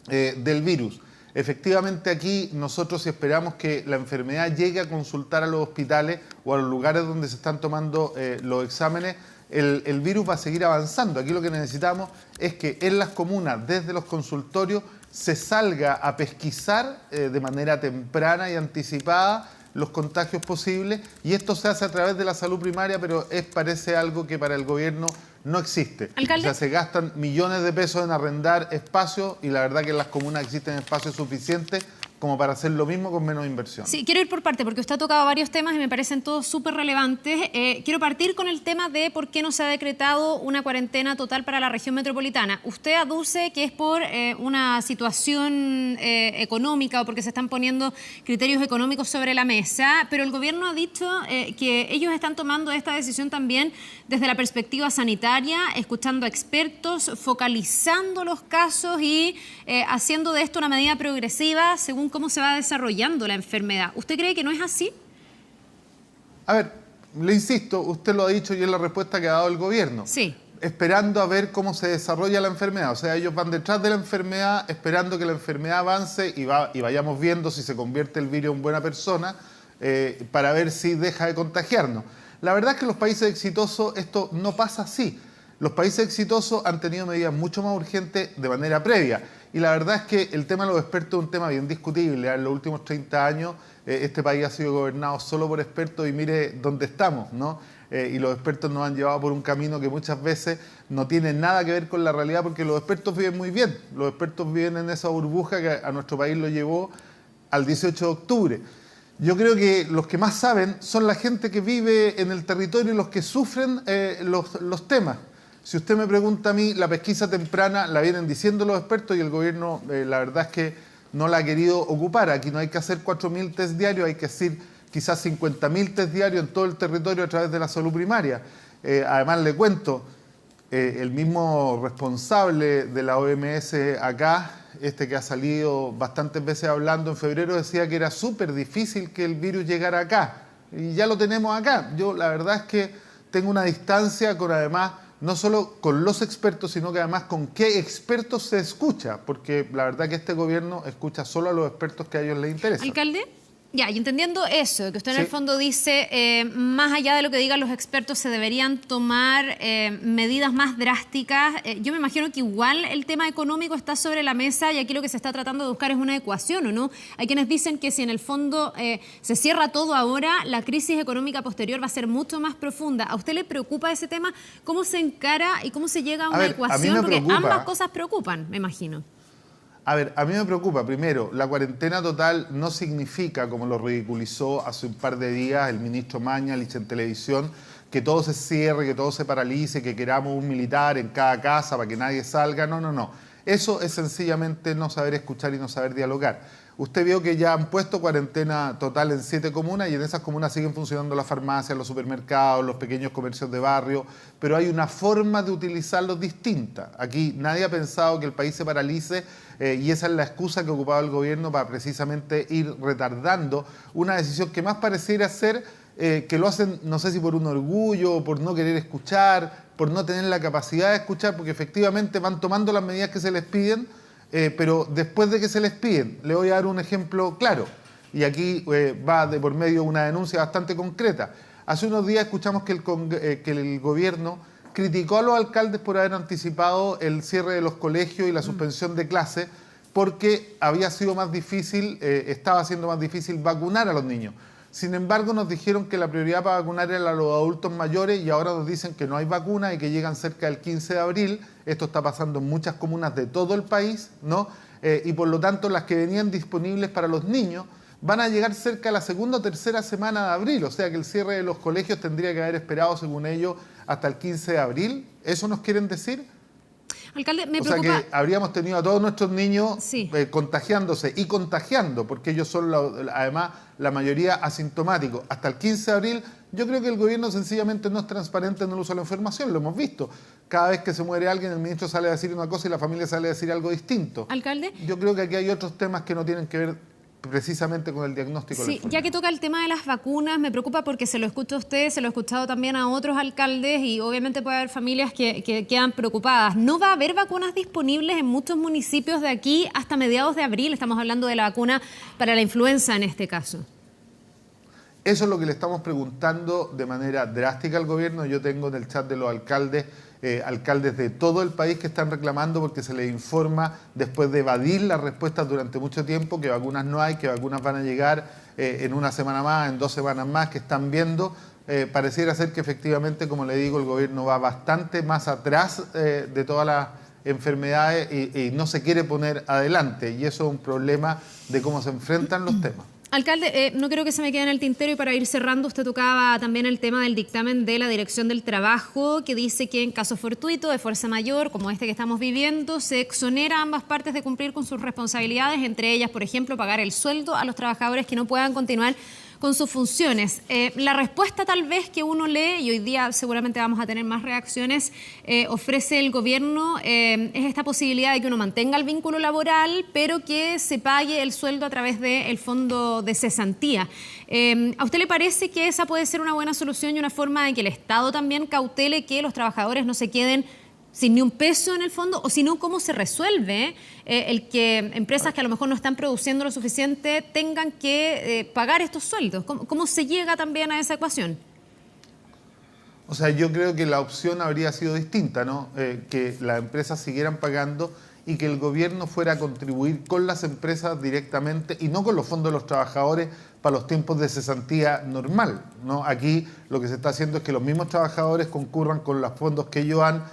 del virus. Efectivamente, aquí nosotros esperamos que la enfermedad llegue a consultar a los hospitales o a los lugares donde se están tomando los exámenes, el virus va a seguir avanzando. Aquí lo que necesitamos es que en las comunas, desde los consultorios, se salga a pesquisar de manera temprana y anticipada los contagios posibles, y esto se hace a través de la salud primaria, pero parece algo que para el gobierno no existe. ¿Alcalde? O sea, se gastan millones de pesos en arrendar espacios y la verdad que en las comunas existen espacios suficientes como para hacer lo mismo con menos inversión. Sí, quiero ir por parte porque usted ha tocado varios temas y me parecen todos súper relevantes. Quiero partir con el tema de por qué no se ha decretado una cuarentena total para la región metropolitana. Usted aduce que es por una situación económica o porque se están poniendo criterios económicos sobre la mesa, pero el gobierno ha dicho que ellos están tomando esta decisión también desde la perspectiva sanitaria, escuchando a expertos, focalizando los casos y haciendo de esto una medida progresiva según cómo se va desarrollando la enfermedad. ¿Usted cree que no es así? A ver, le insisto, usted lo ha dicho y es la respuesta que ha dado el gobierno. Sí. Esperando a ver cómo se desarrolla la enfermedad. O sea, ellos van detrás de la enfermedad, esperando que la enfermedad avance y vayamos viendo si se convierte el virus en buena persona para ver si deja de contagiarnos. La verdad es que en los países exitosos esto no pasa así. Los países exitosos han tenido medidas mucho más urgentes de manera previa. Y la verdad es que el tema de los expertos es un tema bien discutible. En los últimos 30 años este país ha sido gobernado solo por expertos y mire dónde estamos, ¿no? Y los expertos nos han llevado por un camino que muchas veces no tiene nada que ver con la realidad porque los expertos viven muy bien. Los expertos viven en esa burbuja que a nuestro país lo llevó al 18 de octubre. Yo creo que los que más saben son la gente que vive en el territorio y los que sufren los temas. Si usted me pregunta a mí, la pesquisa temprana la vienen diciendo los expertos y el gobierno, la verdad es que no la ha querido ocupar. Aquí no hay que hacer 4.000 test diarios, hay que hacer quizás 50.000 test diarios en todo el territorio a través de la salud primaria. Además, le cuento, el mismo responsable de la OMS acá, que ha salido bastantes veces hablando en febrero, decía que era súper difícil que el virus llegara acá. Y ya lo tenemos acá. Yo la verdad es que tengo una distancia con además... no solo con los expertos, sino que además con qué expertos se escucha, porque la verdad que este gobierno escucha solo a los expertos que a ellos les interesa. ¿Alcalde? Ya, y entendiendo eso, que usted en Sí. el fondo dice, más allá de lo que digan los expertos, se deberían tomar medidas más drásticas. Yo me imagino que igual el tema económico está sobre la mesa y aquí lo que se está tratando de buscar es una ecuación, ¿o no? Hay quienes dicen que si en el fondo se cierra todo ahora, la crisis económica posterior va a ser mucho más profunda. ¿A usted le preocupa ese tema? ¿Cómo se encara y cómo se llega a una ecuación? Porque ambas cosas preocupan, me imagino. A ver, a mí me preocupa, primero, la cuarentena total no significa, como lo ridiculizó hace un par de días el ministro Mañalich en televisión, que todo se cierre, que todo se paralice, que queramos un militar en cada casa para que nadie salga. No, no, no. Eso es sencillamente no saber escuchar y no saber dialogar. Usted vio que ya han puesto cuarentena total en 7 comunas y en esas comunas siguen funcionando las farmacias, los supermercados, los pequeños comercios de barrio, pero hay una forma de utilizarlos distinta. Aquí nadie ha pensado que el país se paralice y esa es la excusa que ocupaba el gobierno para precisamente ir retardando una decisión que más pareciera ser que lo hacen, no sé si por un orgullo, por no querer escuchar, por no tener la capacidad de escuchar, porque efectivamente van tomando las medidas que se les piden, pero después de que se les piden, le voy a dar un ejemplo claro, y aquí va de por medio una denuncia bastante concreta. Hace unos días escuchamos que el gobierno criticó a los alcaldes por haber anticipado el cierre de los colegios y la suspensión de clases porque había sido más difícil, estaba siendo más difícil vacunar a los niños. Sin embargo, nos dijeron que la prioridad para vacunar era a los adultos mayores y ahora nos dicen que no hay vacuna y que llegan cerca del 15 de abril. Esto está pasando en muchas comunas de todo el país, ¿no? y por lo tanto las que venían disponibles para los niños van a llegar cerca de la segunda o tercera semana de abril, o sea que el cierre de los colegios tendría que haber esperado, según ellos, hasta el 15 de abril. ¿Eso nos quieren decir? Alcalde, me preocupa... O sea que habríamos tenido a todos nuestros niños contagiándose y contagiando, porque ellos son además la mayoría asintomáticos. Hasta el 15 de abril yo creo que el gobierno sencillamente no es transparente en el uso de la información, lo hemos visto. Cada vez que se muere alguien, el ministro sale a decir una cosa y la familia sale a decir algo distinto. Alcalde. Yo creo que aquí hay otros temas que no tienen que ver precisamente con el diagnóstico. Sí, ya que toca el tema de las vacunas, me preocupa porque se lo escucho a usted, se lo he escuchado también a otros alcaldes y obviamente puede haber familias que quedan preocupadas. No va a haber vacunas disponibles en muchos municipios de aquí hasta mediados de abril. Estamos hablando de la vacuna para la influenza en este caso. Eso es lo que le estamos preguntando de manera drástica al gobierno. Yo tengo en el chat de los alcaldes de todo el país que están reclamando porque se les informa después de evadir las respuestas durante mucho tiempo que vacunas no hay, que vacunas van a llegar en una semana más, en 2 semanas más, que están viendo. Pareciera ser que efectivamente, como le digo, el gobierno va bastante más atrás de todas las enfermedades y no se quiere poner adelante, y eso es un problema de cómo se enfrentan los temas. Alcalde, no creo que se me quede en el tintero y para ir cerrando, usted tocaba también el tema del dictamen de la Dirección del Trabajo que dice que en caso fortuito de fuerza mayor, como este que estamos viviendo, se exonera a ambas partes de cumplir con sus responsabilidades, entre ellas, por ejemplo, pagar el sueldo a los trabajadores que no puedan continuar con sus funciones. La respuesta tal vez que uno lee, y hoy día seguramente vamos a tener más reacciones, ofrece el gobierno, es esta posibilidad de que uno mantenga el vínculo laboral, pero que se pague el sueldo a través del fondo de cesantía. ¿A usted le parece que esa puede ser una buena solución y una forma de que el Estado también cautele que los trabajadores no se queden sin ni un peso en el fondo? O si no, ¿cómo se resuelve el que empresas que a lo mejor no están produciendo lo suficiente tengan que pagar estos sueldos? ¿Cómo se llega también a esa ecuación? O sea, yo creo que la opción habría sido distinta, ¿no? Que las empresas siguieran pagando y que el gobierno fuera a contribuir con las empresas directamente y no con los fondos de los trabajadores para los tiempos de cesantía normal, ¿no? Aquí lo que se está haciendo es que los mismos trabajadores concurran con los fondos que ellos han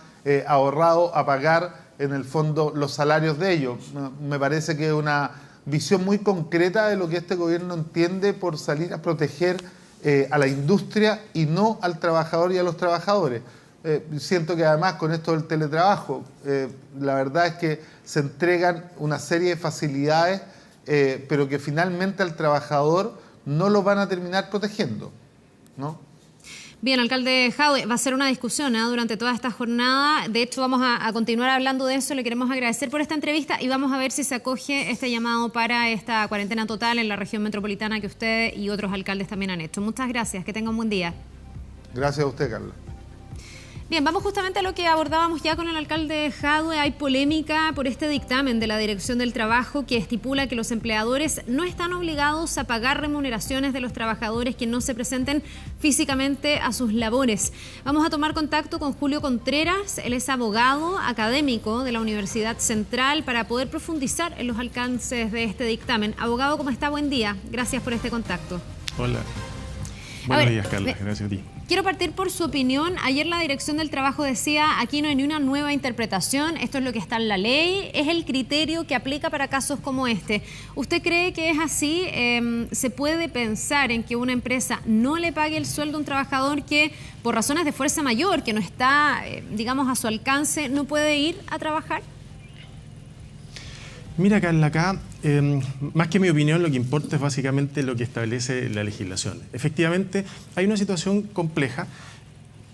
ahorrado a pagar en el fondo los salarios de ellos. Me parece que es una visión muy concreta de lo que este gobierno entiende por salir a proteger a la industria y no al trabajador y a los trabajadores. Siento que además con esto del teletrabajo, la verdad es que se entregan una serie de facilidades, pero que finalmente al trabajador no lo van a terminar protegiendo, ¿no? Bien, alcalde Jadue, va a ser una discusión durante toda esta jornada. De hecho, vamos a continuar hablando de eso. Le queremos agradecer por esta entrevista y vamos a ver si se acoge este llamado para esta cuarentena total en la región metropolitana que usted y otros alcaldes también han hecho. Muchas gracias. Que tenga un buen día. Gracias a usted, Carla. Bien, vamos justamente a lo que abordábamos ya con el alcalde Jadue. Hay polémica por este dictamen de la Dirección del Trabajo que estipula que los empleadores no están obligados a pagar remuneraciones de los trabajadores que no se presenten físicamente a sus labores. Vamos a tomar contacto con Julio Contreras, él es abogado académico de la Universidad Central para poder profundizar en los alcances de este dictamen. Abogado, ¿cómo está? Buen día. Gracias por este contacto. Hola. Buenos días, Carla. Gracias a ti. Quiero partir por su opinión. Ayer la Dirección del Trabajo decía, aquí no hay ni una nueva interpretación, esto es lo que está en la ley, es el criterio que aplica para casos como este. ¿Usted cree que es así? ¿Se puede pensar en que una empresa no le pague el sueldo a un trabajador que, por razones de fuerza mayor, que no está, digamos, a su alcance, no puede ir a trabajar? Mira, Carla, acá, más que mi opinión, lo que importa es básicamente lo que establece la legislación. Efectivamente, hay una situación compleja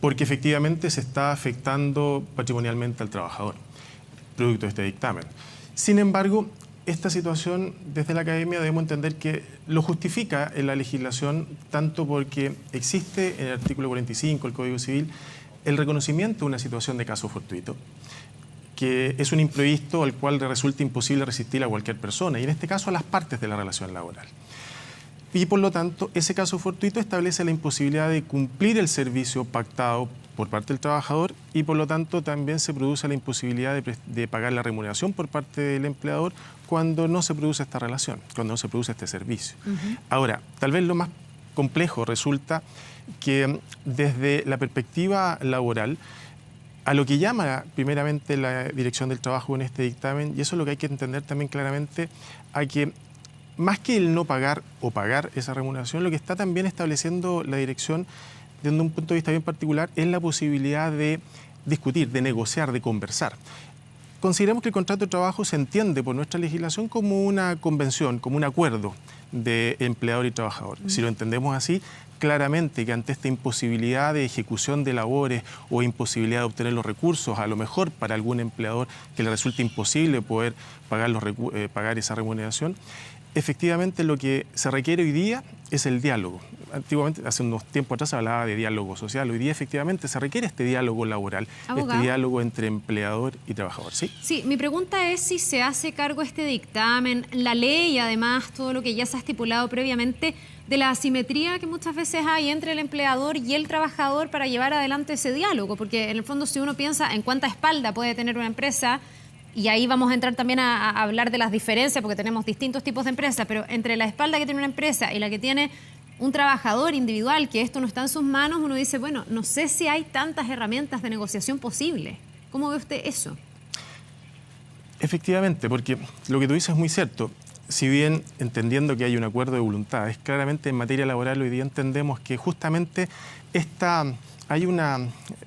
porque efectivamente se está afectando patrimonialmente al trabajador, producto de este dictamen. Sin embargo, esta situación, desde la academia, debemos entender que lo justifica en la legislación tanto porque existe en el artículo 45 del Código Civil el reconocimiento de una situación de caso fortuito, que es un imprevisto al cual le resulta imposible resistir a cualquier persona, y en este caso a las partes de la relación laboral. Y por lo tanto, ese caso fortuito establece la imposibilidad de cumplir el servicio pactado por parte del trabajador y por lo tanto también se produce la imposibilidad de pagar la remuneración por parte del empleador cuando no se produce esta relación, cuando no se produce este servicio. Ahora, tal vez lo más complejo resulta que desde la perspectiva laboral, A lo que llama primeramente la Dirección del Trabajo en este dictamen, y eso es lo que hay que entender también claramente, a que más que el no pagar o pagar esa remuneración, lo que está también estableciendo la dirección desde un punto de vista bien particular es la posibilidad de discutir, de negociar, de conversar. Consideramos que el contrato de trabajo se entiende por nuestra legislación como una convención, como un acuerdo de empleador y trabajador. Si lo entendemos así, claramente que ante esta imposibilidad de ejecución de labores o imposibilidad de obtener los recursos, a lo mejor para algún empleador que le resulte imposible poder pagar esa remuneración, efectivamente lo que se requiere hoy día es el diálogo. Antiguamente, hace unos tiempos atrás se hablaba de diálogo social. Hoy día efectivamente se requiere este diálogo laboral, Abogado. este diálogo entre empleador y trabajador. ¿Sí? Sí, mi pregunta es si se hace cargo este dictamen, la ley y además todo lo que ya se ha estipulado previamente de la asimetría que muchas veces hay entre el empleador y el trabajador para llevar adelante ese diálogo, porque en el fondo si uno piensa en cuánta espalda puede tener una empresa, y ahí vamos a entrar también a hablar de las diferencias, porque tenemos distintos tipos de empresas, pero entre la espalda que tiene una empresa y la que tiene un trabajador individual, que esto no está en sus manos, uno dice, bueno, no sé si hay tantas herramientas de negociación posibles. ¿Cómo ve usted eso? Efectivamente, porque lo que tú dices es muy cierto. Si bien entendiendo que hay un acuerdo de voluntades, claramente en materia laboral hoy día entendemos que justamente hay una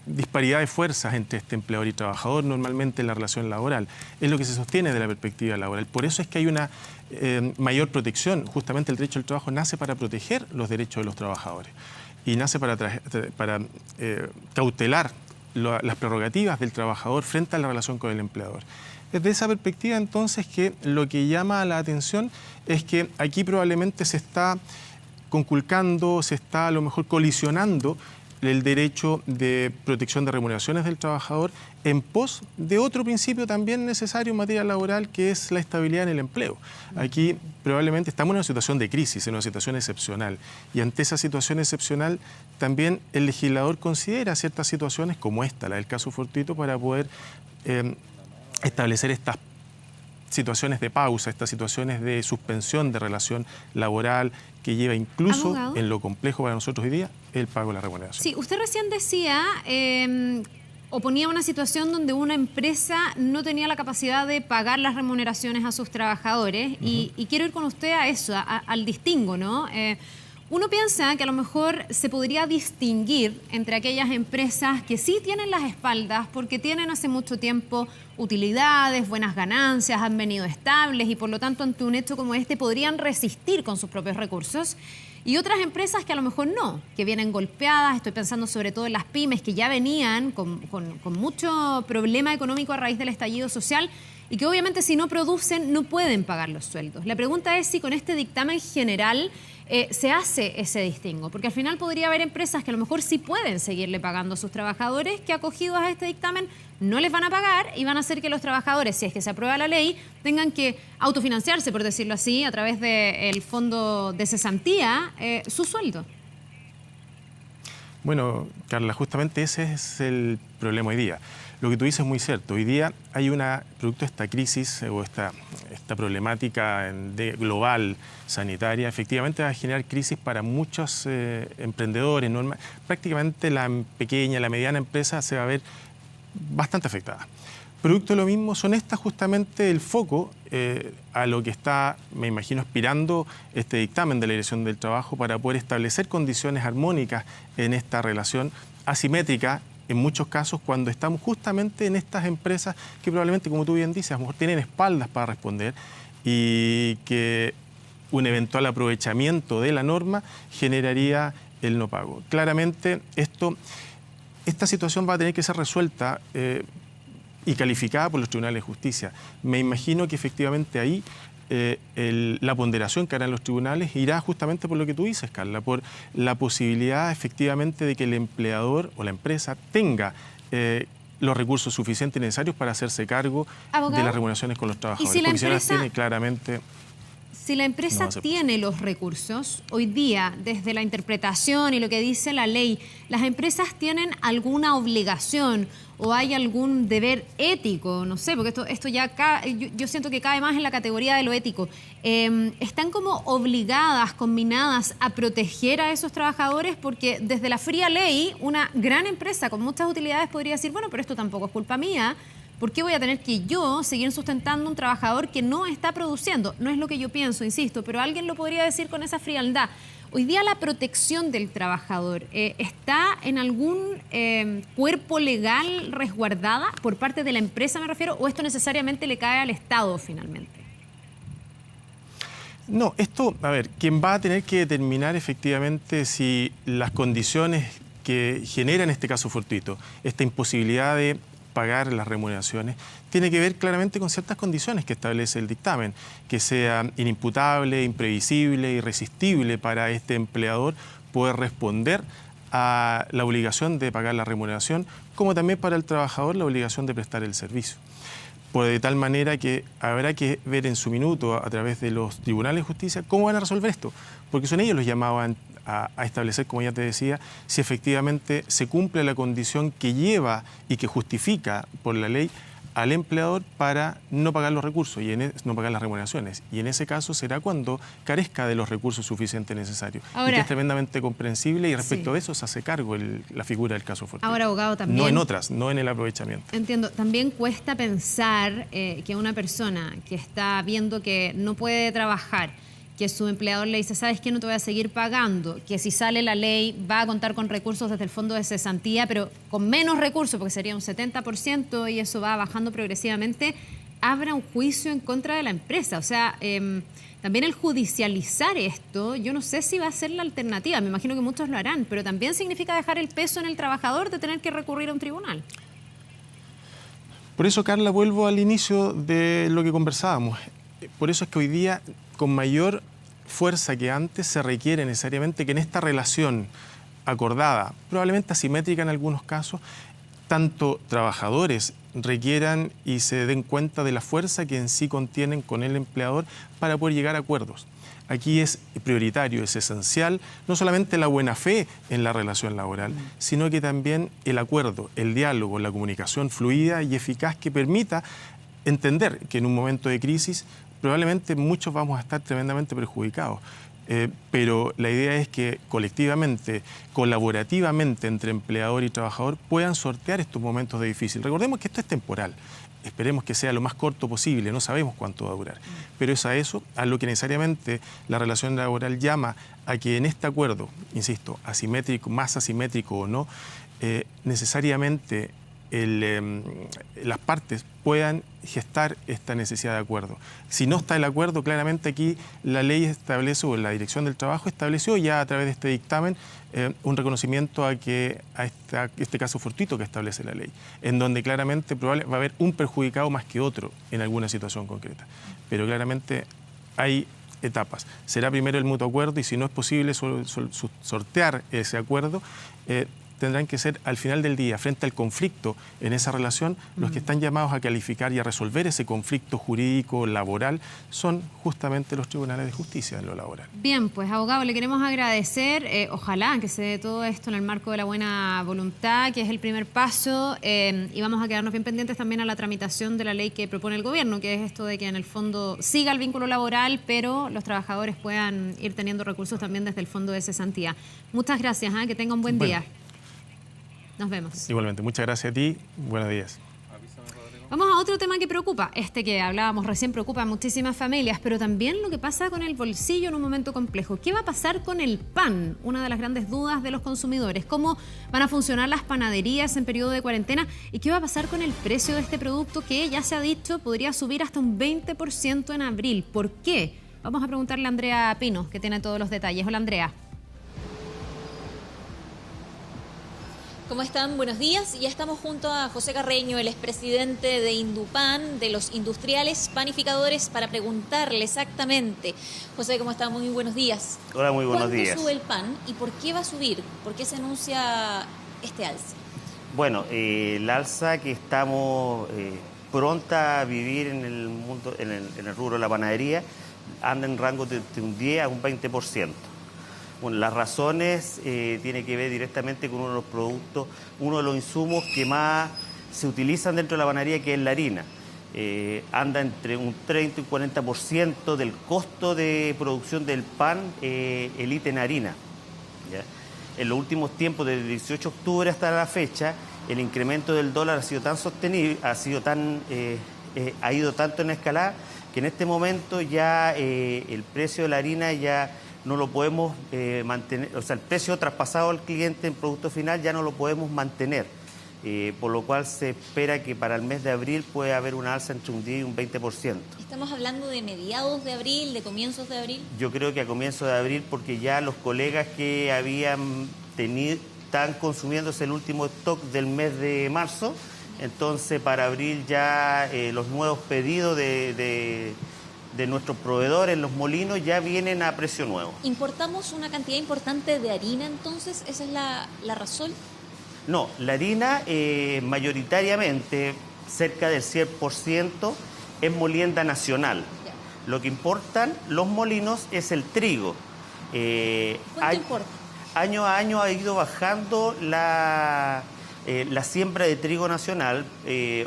disparidad de fuerzas entre este empleador y trabajador normalmente en la relación laboral. Es lo que se sostiene de la perspectiva laboral. Por eso es que hay una mayor protección. Justamente el derecho al trabajo nace para proteger los derechos de los trabajadores y nace para cautelar las prerrogativas del trabajador frente a la relación con el empleador. Desde esa perspectiva, entonces, que lo que llama la atención es que aquí probablemente se está conculcando, se está a lo mejor colisionando el derecho de protección de remuneraciones del trabajador en pos de otro principio también necesario en materia laboral, que es la estabilidad en el empleo. Aquí probablemente estamos en una situación de crisis, en una situación excepcional, y ante esa situación excepcional también el legislador considera ciertas situaciones como esta, la del caso fortuito, para poder establecer estas situaciones de pausa, estas situaciones de suspensión de relación laboral que lleva incluso, Abogado, en lo complejo para nosotros hoy día, el pago de la remuneración. Sí, usted recién decía, o ponía una situación donde una empresa no tenía la capacidad de pagar las remuneraciones a sus trabajadores, y quiero ir con usted a eso, al distingo, ¿no? Uno piensa que a lo mejor se podría distinguir entre aquellas empresas que sí tienen las espaldas porque tienen hace mucho tiempo utilidades, buenas ganancias, han venido estables y por lo tanto ante un hecho como este podrían resistir con sus propios recursos, y otras empresas que a lo mejor no, que vienen golpeadas. Estoy pensando sobre todo en las pymes que ya venían con mucho problema económico a raíz del estallido social y que obviamente si no producen no pueden pagar los sueldos. La pregunta es si con este dictamen general se hace ese distingo, porque al final podría haber empresas que a lo mejor sí pueden seguirle pagando a sus trabajadores, que acogidos a este dictamen no les van a pagar y van a hacer que los trabajadores, si es que se aprueba la ley, tengan que autofinanciarse, por decirlo así, a través del fondo de cesantía, su sueldo. Bueno, Carla, justamente ese es el problema hoy día. Lo que tú dices es muy cierto. Hoy día hay producto de esta crisis o esta problemática global sanitaria, efectivamente va a generar crisis para muchos emprendedores. Prácticamente la pequeña, la mediana empresa se va a ver bastante afectada. Producto de lo mismo son justamente el foco a lo que está, me imagino, aspirando este dictamen de la Dirección del Trabajo para poder establecer condiciones armónicas en esta relación asimétrica, en muchos casos cuando estamos justamente en estas empresas que probablemente, como tú bien dices, a lo mejor tienen espaldas para responder y que un eventual aprovechamiento de la norma generaría el no pago. Claramente esta situación va a tener que ser resuelta y calificada por los tribunales de justicia. Me imagino que efectivamente ahí la ponderación que harán los tribunales irá justamente por lo que tú dices, Carla, por la posibilidad efectivamente de que el empleador o la empresa tenga los recursos suficientes y necesarios para hacerse cargo de las remuneraciones con los trabajadores. ¿Y si la porque empresa, si no las tiene claramente... Si la empresa tiene los recursos, hoy día, desde la interpretación y lo que dice la ley, ¿las empresas tienen alguna obligación o hay algún deber ético? No sé, porque esto ya yo siento que cae más en la categoría de lo ético. ¿Están como obligadas, combinadas a proteger a esos trabajadores? Porque desde la fría ley, una gran empresa con muchas utilidades podría decir, bueno, pero esto tampoco es culpa mía. ¿Por qué voy a tener que yo seguir sustentando un trabajador que no está produciendo? No es lo que yo pienso, insisto, pero alguien lo podría decir con esa frialdad. Hoy día la protección del trabajador, ¿está en algún cuerpo legal resguardada por parte de la empresa, me refiero, o esto necesariamente le cae al Estado finalmente? No, esto, a ver, quien va a tener que determinar efectivamente si las condiciones que generan este caso fortuito, esta imposibilidad de pagar las remuneraciones, tiene que ver claramente con ciertas condiciones que establece el dictamen, que sea inimputable, imprevisible, irresistible para este empleador poder responder a la obligación de pagar la remuneración, como también para el trabajador la obligación de prestar el servicio. De tal manera que habrá que ver en su minuto, a través de los tribunales de justicia, cómo van a resolver esto, porque son ellos los llamados a establecer, como ya te decía, si efectivamente se cumple la condición que lleva y que justifica por la ley al empleador para no pagar los recursos y no pagar las remuneraciones. Y en ese caso será cuando carezca de los recursos suficientes necesarios. Ahora, y que es tremendamente comprensible, y respecto de eso se hace cargo la figura del caso fortuito. Ahora, abogado, también... No en otras, no en el aprovechamiento. Entiendo. También cuesta pensar que una persona que está viendo que no puede trabajar, que su empleador le dice, ¿sabes qué? No te voy a seguir pagando, que si sale la ley va a contar con recursos desde el fondo de cesantía, pero con menos recursos, porque sería un 70% y eso va bajando progresivamente, abra un juicio en contra de la empresa. O sea, también el judicializar esto, yo no sé si va a ser la alternativa, me imagino que muchos lo harán, pero también significa dejar el peso en el trabajador de tener que recurrir a un tribunal. Por eso, Carla, vuelvo al inicio de lo que conversábamos. Por eso es que hoy día, con mayor fuerza que antes, se requiere necesariamente que en esta relación acordada, probablemente asimétrica en algunos casos, tanto trabajadores requieran y se den cuenta de la fuerza que en sí contienen con el empleador para poder llegar a acuerdos. Aquí es prioritario, es esencial, no solamente la buena fe en la relación laboral, sino que también el acuerdo, el diálogo, la comunicación fluida y eficaz que permita entender que en un momento de crisis probablemente muchos vamos a estar tremendamente perjudicados, pero la idea es que colectivamente, colaborativamente entre empleador y trabajador puedan sortear estos momentos de difícil. Recordemos que esto es temporal, esperemos que sea lo más corto posible, no sabemos cuánto va a durar, pero es a eso a lo que necesariamente la relación laboral llama, a que en este acuerdo, insisto, asimétrico, más asimétrico o no, necesariamente las partes puedan gestar esta necesidad de acuerdo. Si no está el acuerdo, claramente aquí la ley establece, o la Dirección del Trabajo estableció ya a través de este dictamen un reconocimiento a este caso fortuito que establece la ley, en donde claramente va a haber un perjudicado más que otro en alguna situación concreta. Pero claramente hay etapas. Será primero el mutuo acuerdo, y si no es posible sortear ese acuerdo, tendrán que ser al final del día, frente al conflicto en esa relación, los que están llamados a calificar y a resolver ese conflicto jurídico, laboral, son justamente los tribunales de justicia en lo laboral. Bien, pues abogado, le queremos agradecer, ojalá que se dé todo esto en el marco de la buena voluntad, que es el primer paso, y vamos a quedarnos bien pendientes también a la tramitación de la ley que propone el gobierno, que es esto de que en el fondo siga el vínculo laboral, pero los trabajadores puedan ir teniendo recursos también desde el fondo de cesantía. Muchas gracias, que tenga un buen día. Nos vemos. Igualmente, muchas gracias a ti. Buenos días. Vamos a otro tema que preocupa. Este que hablábamos recién preocupa a muchísimas familias, pero también lo que pasa con el bolsillo en un momento complejo. ¿Qué va a pasar con el pan? Una de las grandes dudas de los consumidores. ¿Cómo van a funcionar las panaderías en periodo de cuarentena? ¿Y qué va a pasar con el precio de este producto que, ya se ha dicho, podría subir hasta un 20% en abril? ¿Por qué? Vamos a preguntarle a Andrea Pino, que tiene todos los detalles. Hola, Andrea. ¿Cómo están? Buenos días. Ya estamos junto a José Carreño, el expresidente de Indupan, de los industriales panificadores, para preguntarle exactamente. José, ¿cómo está? Muy buenos días. Hola, muy buenos días. ¿Cuánto sube el pan y por qué va a subir? ¿Por qué se anuncia este alza? Bueno, el alza que estamos pronta a vivir en el mundo, en el rubro de la panadería, anda en rango de un 10 a un 20%. Bueno, las razones tienen que ver directamente con uno de los productos, uno de los insumos que más se utilizan dentro de la panadería, que es la harina. Anda entre un 30 y un 40% del costo de producción del pan, el ítem harina. ¿Ya? En los últimos tiempos, desde el 18 de octubre hasta la fecha, el incremento del dólar ha sido tan sostenible, ha ido tanto en escalada, que en este momento ya el precio de la harina ya no lo podemos mantener, o sea, el precio traspasado al cliente en producto final ya no lo podemos mantener, por lo cual se espera que para el mes de abril pueda haber una alza entre un 10 y un 20%. ¿Estamos hablando de mediados de abril, de comienzos de abril? Yo creo que a comienzos de abril, porque ya los colegas que habían tenido, están consumiéndose el último stock del mes de marzo, entonces para abril ya los nuevos pedidos de nuestros proveedores, los molinos, ya vienen a precio nuevo. ¿Importamos una cantidad importante de harina entonces? ¿Esa es la razón? No, la harina mayoritariamente, cerca del 100%, es molienda nacional. Ya. Lo que importan los molinos es el trigo. ¿Cuánto importa? Año a año ha ido bajando la siembra de trigo nacional.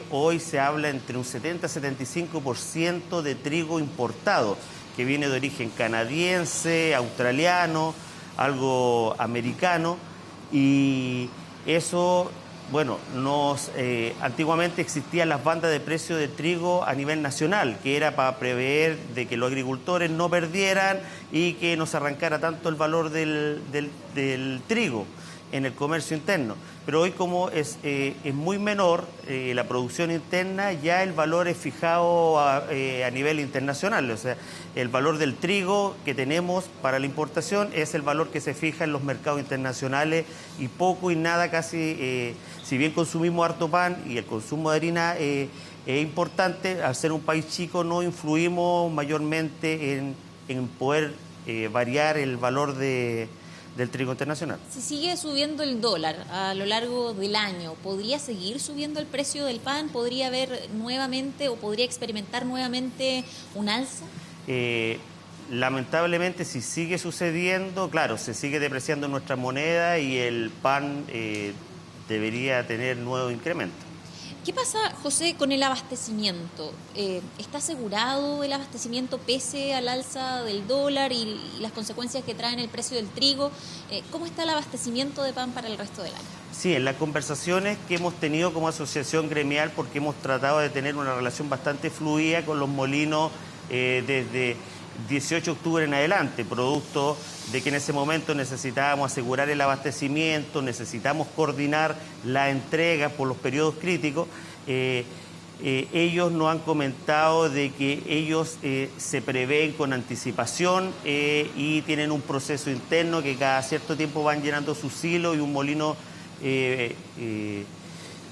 Hoy se habla entre un 70-75% de trigo importado, que viene de origen canadiense, australiano, algo americano, y eso, bueno, antiguamente existían las bandas de precio de trigo a nivel nacional, que era para prever de que los agricultores no perdieran y que no se arrancara tanto el valor del trigo en el comercio interno. Pero hoy, como es muy menor la producción interna, ya el valor es fijado a nivel internacional. O sea, el valor del trigo que tenemos para la importación es el valor que se fija en los mercados internacionales, y poco y nada casi, si bien consumimos harto pan y el consumo de harina es importante, al ser un país chico no influimos mayormente en poder variar el valor del trigo internacional. Si sigue subiendo el dólar a lo largo del año, ¿podría seguir subiendo el precio del pan? ¿Podría haber nuevamente o podría experimentar nuevamente un alza? Lamentablemente, si sigue sucediendo, claro, se sigue depreciando nuestra moneda y el pan debería tener nuevo incremento. ¿Qué pasa, José, con el abastecimiento? ¿Está asegurado el abastecimiento pese al alza del dólar y las consecuencias que trae en el precio del trigo? ¿Cómo está el abastecimiento de pan para el resto del año? Sí, en las conversaciones que hemos tenido como asociación gremial, porque hemos tratado de tener una relación bastante fluida con los molinos desde 18 de octubre en adelante, producto de que en ese momento necesitábamos asegurar el abastecimiento, necesitamos coordinar la entrega por los periodos críticos. Ellos nos han comentado de que ellos se prevén con anticipación y tienen un proceso interno que cada cierto tiempo van llenando su silo, y un molino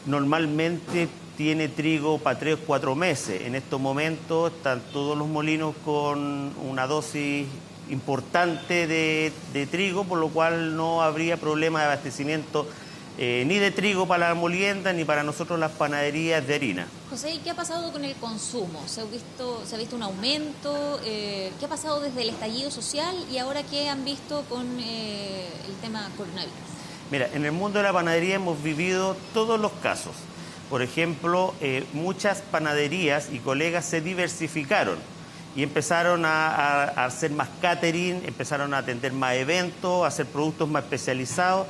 normalmente tiene trigo para 3 o 4 meses. En estos momentos están todos los molinos con una dosis importante de trigo, por lo cual no habría problema de abastecimiento ni de trigo para la molienda ni para nosotros las panaderías de harina. José, ¿y qué ha pasado con el consumo? ¿Se ha visto un aumento? ¿Qué ha pasado desde el estallido social y ahora qué han visto con el tema coronavirus? Mira, en el mundo de la panadería hemos vivido todos los casos. Por ejemplo, muchas panaderías y colegas se diversificaron y empezaron a hacer más catering, empezaron a atender más eventos, a hacer productos más especializados.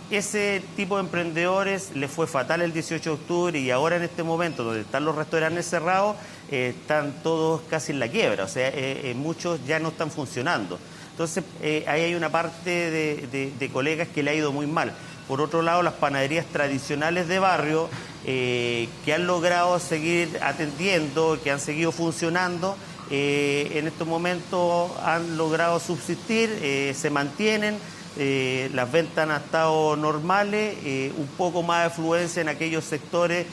Ese tipo de emprendedores les fue fatal el 18 de octubre y ahora en este momento, donde están los restaurantes cerrados, están todos casi en la quiebra, o sea, muchos ya no están funcionando. Entonces, ahí hay una parte de colegas que le ha ido muy mal. Por otro lado, las panaderías tradicionales de barrio que han logrado seguir atendiendo, que han seguido funcionando, en estos momentos han logrado subsistir, se mantienen, las ventas han estado normales, un poco más de afluencia en aquellos sectores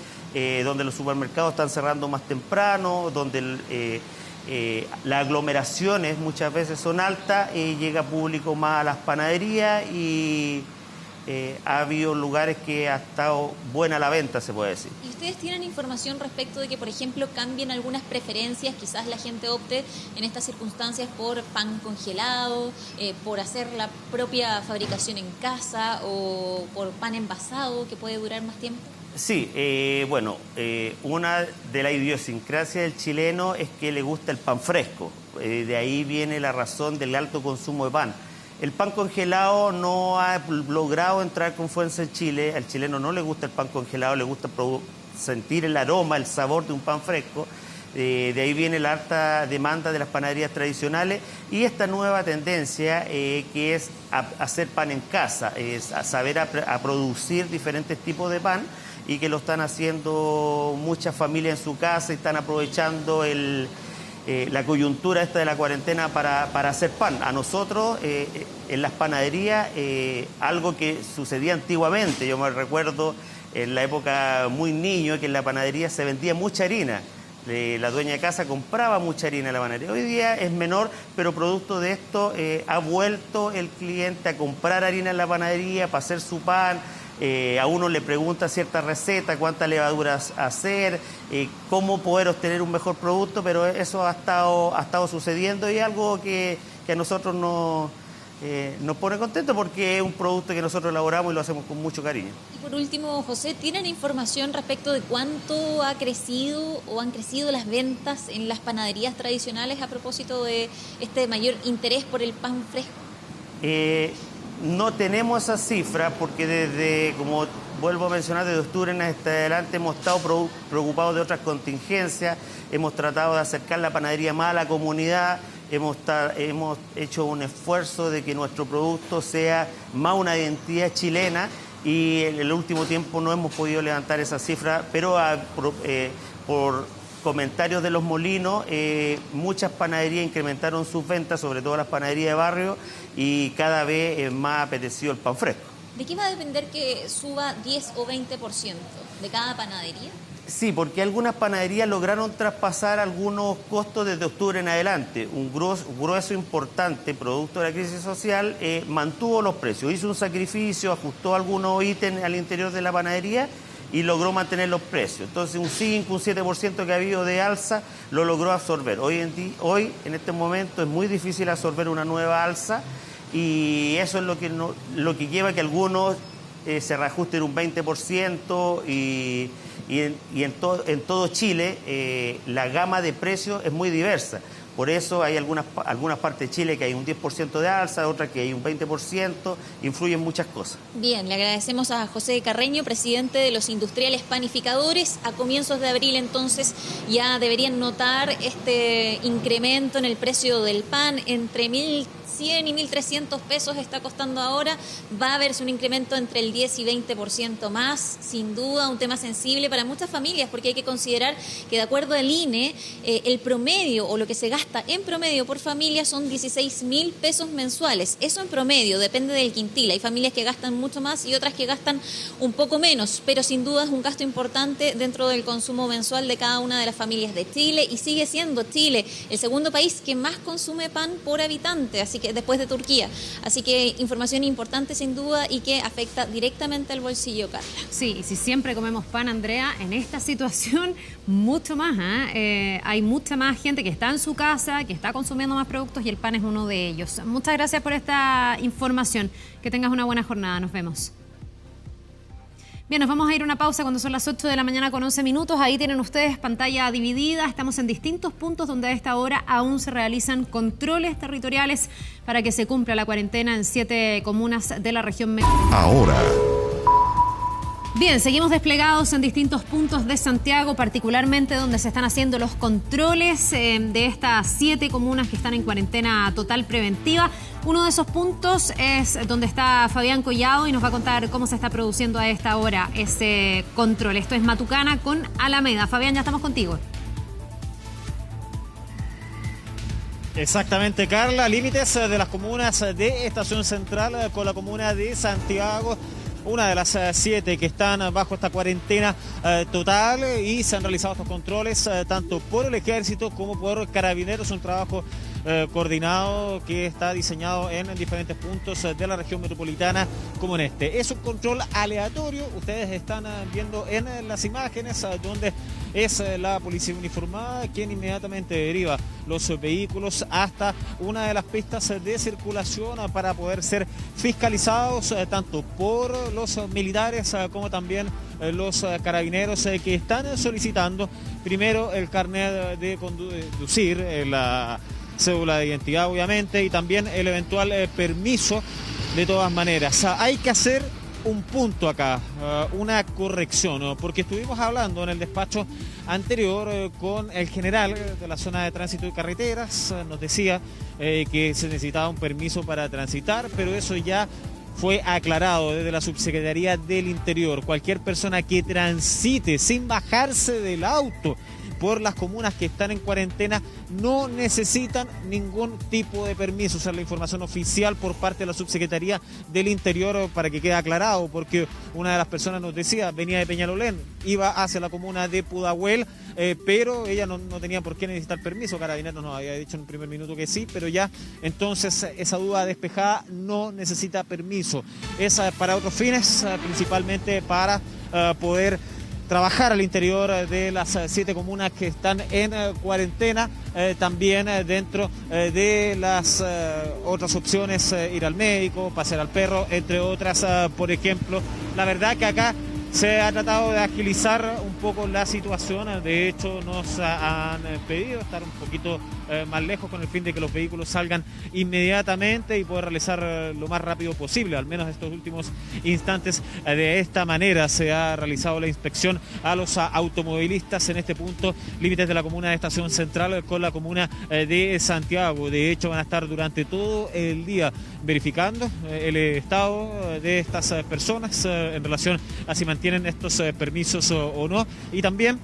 donde los supermercados están cerrando más temprano, donde las aglomeraciones muchas veces son altas, llega público más a las panaderías y ha habido lugares que ha estado buena la venta, se puede decir. ¿Y ustedes tienen información respecto de que, por ejemplo, cambien algunas preferencias? Quizás la gente opte en estas circunstancias por pan congelado, por hacer la propia fabricación en casa o por pan envasado que puede durar más tiempo. Sí, una de las idiosincrasias del chileno es que le gusta el pan fresco. De ahí viene la razón del alto consumo de pan. El pan congelado no ha logrado entrar con fuerza en Chile. Al chileno no le gusta el pan congelado, le gusta sentir el aroma, el sabor de un pan fresco. De ahí viene la alta demanda de las panaderías tradicionales y esta nueva tendencia que es hacer pan en casa, es a saber a producir diferentes tipos de pan y que lo están haciendo muchas familias en su casa y están aprovechando la coyuntura esta de la cuarentena para hacer pan. A nosotros, en las panaderías, algo que sucedía antiguamente, yo me recuerdo en la época muy niño, que en la panadería se vendía mucha harina. La dueña de casa compraba mucha harina en la panadería. Hoy día es menor, pero producto de esto ha vuelto el cliente a comprar harina en la panadería para hacer su pan. A uno le pregunta cierta receta, cuántas levaduras hacer, cómo poder obtener un mejor producto, pero eso ha estado sucediendo y es algo que a nosotros nos pone contentos porque es un producto que nosotros elaboramos y lo hacemos con mucho cariño. Y por último, José, ¿tienen información respecto de cuánto ha crecido o han crecido las ventas en las panaderías tradicionales a propósito de este mayor interés por el pan fresco? No tenemos esa cifra porque desde, como vuelvo a mencionar, desde octubre en adelante hemos estado preocupados de otras contingencias, hemos tratado de acercar la panadería más a la comunidad, hemos hecho un esfuerzo de que nuestro producto sea más una identidad chilena y en el último tiempo no hemos podido levantar esa cifra, pero por comentarios de los molinos, muchas panaderías incrementaron sus ventas, sobre todo las panaderías de barrio, y cada vez es más apetecido el pan fresco. ¿De qué va a depender que suba 10 o 20%? ¿De cada panadería? Sí, porque algunas panaderías lograron traspasar algunos costos desde octubre en adelante. Un grueso importante, producto de la crisis social, mantuvo los precios, hizo un sacrificio, ajustó algunos ítems al interior de la panadería y logró mantener los precios. Entonces un 5, un 7% que ha habido de alza lo logró absorber. Hoy, en este momento, es muy difícil absorber una nueva alza y eso es lo que lleva a que algunos se reajusten un 20% y en todo Chile la gama de precios es muy diversa. Por eso hay algunas partes de Chile que hay un 10% de alza, otras que hay un 20%, influyen muchas cosas. Bien, le agradecemos a José Carreño, presidente de los industriales panificadores. A comienzos de abril, entonces, ya deberían notar este incremento en el precio del pan entre 1.100 y 1.300 pesos está costando ahora. Va a verse un incremento entre el 10 y 20% más, sin duda un tema sensible para muchas familias, porque hay que considerar que de acuerdo al INE, el promedio o lo que se gasta en promedio por familia son 16.000 pesos mensuales. Eso en promedio, depende del quintil. Hay familias que gastan mucho más y otras que gastan un poco menos, pero sin duda es un gasto importante dentro del consumo mensual de cada una de las familias de Chile, y sigue siendo Chile el segundo país que más consume pan por habitante, así que después de Turquía. Así que información importante sin duda y que afecta directamente al bolsillo, Carla. Sí, y si siempre comemos pan, Andrea, en esta situación mucho más. Hay mucha más gente que está en su casa, que está consumiendo más productos y el pan es uno de ellos. Muchas gracias por esta información. Que tengas una buena jornada. Nos vemos. Bien, nos vamos a ir a una pausa cuando son las 8 de la mañana con 11 minutos. Ahí tienen ustedes pantalla dividida. Estamos en distintos puntos donde a esta hora aún se realizan controles territoriales para que se cumpla la cuarentena en 7 comunas de la región metropolitana. Ahora. Bien, seguimos desplegados en distintos puntos de Santiago, particularmente donde se están haciendo los controles de estas 7 comunas que están en cuarentena total preventiva. Uno de esos puntos es donde está Fabián Collado y nos va a contar cómo se está produciendo a esta hora ese control. Esto es Matucana con Alameda. Fabián, ya estamos contigo. Exactamente, Carla. Límites de las comunas de Estación Central con la comuna de Santiago. Una de las 7 que están bajo esta cuarentena total, y se han realizado estos controles tanto por el Ejército como por Carabineros, un trabajo coordinado que está diseñado en diferentes puntos de la región metropolitana como en este. Es un control aleatorio, ustedes están viendo en las imágenes donde es la policía uniformada quien inmediatamente deriva los vehículos hasta una de las pistas de circulación para poder ser fiscalizados tanto por los militares como también los carabineros que están solicitando primero el carnet de conducir, la cédula de identidad obviamente, y también el eventual permiso. De todas maneras, hay que hacer un punto acá, una corrección, ¿no? Porque estuvimos hablando en el despacho anterior con el general de la zona de tránsito y carreteras, nos decía que se necesitaba un permiso para transitar, pero eso ya fue aclarado desde la Subsecretaría del Interior. Cualquier persona que transite sin bajarse del auto por las comunas que están en cuarentena no necesitan ningún tipo de permiso. O sea, la información oficial por parte de la Subsecretaría del Interior, para que quede aclarado, porque una de las personas nos decía, venía de Peñalolén, iba hacia la comuna de Pudahuel, pero ella no tenía por qué necesitar permiso. Carabineros nos había dicho en un primer minuto que sí, pero ya entonces esa duda despejada, no necesita permiso. Esa para otros fines, principalmente para poder trabajar al interior de las 7 comunas que están en cuarentena, también dentro de las otras opciones, ir al médico, pasear al perro, entre otras, por ejemplo. La verdad que acá se ha tratado de agilizar un poco la situación. De hecho, nos han pedido estar un poquito más lejos con el fin de que los vehículos salgan inmediatamente y poder realizar lo más rápido posible, al menos estos últimos instantes. De esta manera se ha realizado la inspección a los automovilistas en este punto, límites de la comuna de Estación Central con la comuna de Santiago. De hecho, van a estar durante todo el día verificando el estado de estas personas en relación a si mantienen estos permisos o no, y también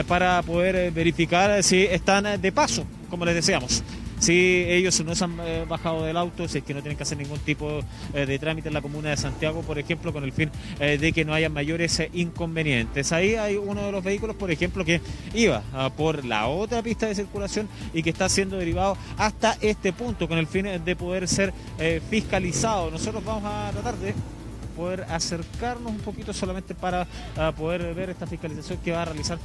para poder verificar si están de paso, como les decíamos. Si ellos no se han bajado del auto, si es que no tienen que hacer ningún tipo de trámite en la comuna de Santiago, por ejemplo, con el fin de que no haya mayores inconvenientes. Ahí hay uno de los vehículos, por ejemplo, que iba por la otra pista de circulación y que está siendo derivado hasta este punto con el fin de poder ser fiscalizado. Nosotros vamos a tratar de poder acercarnos un poquito solamente para poder ver esta fiscalización que va a realizar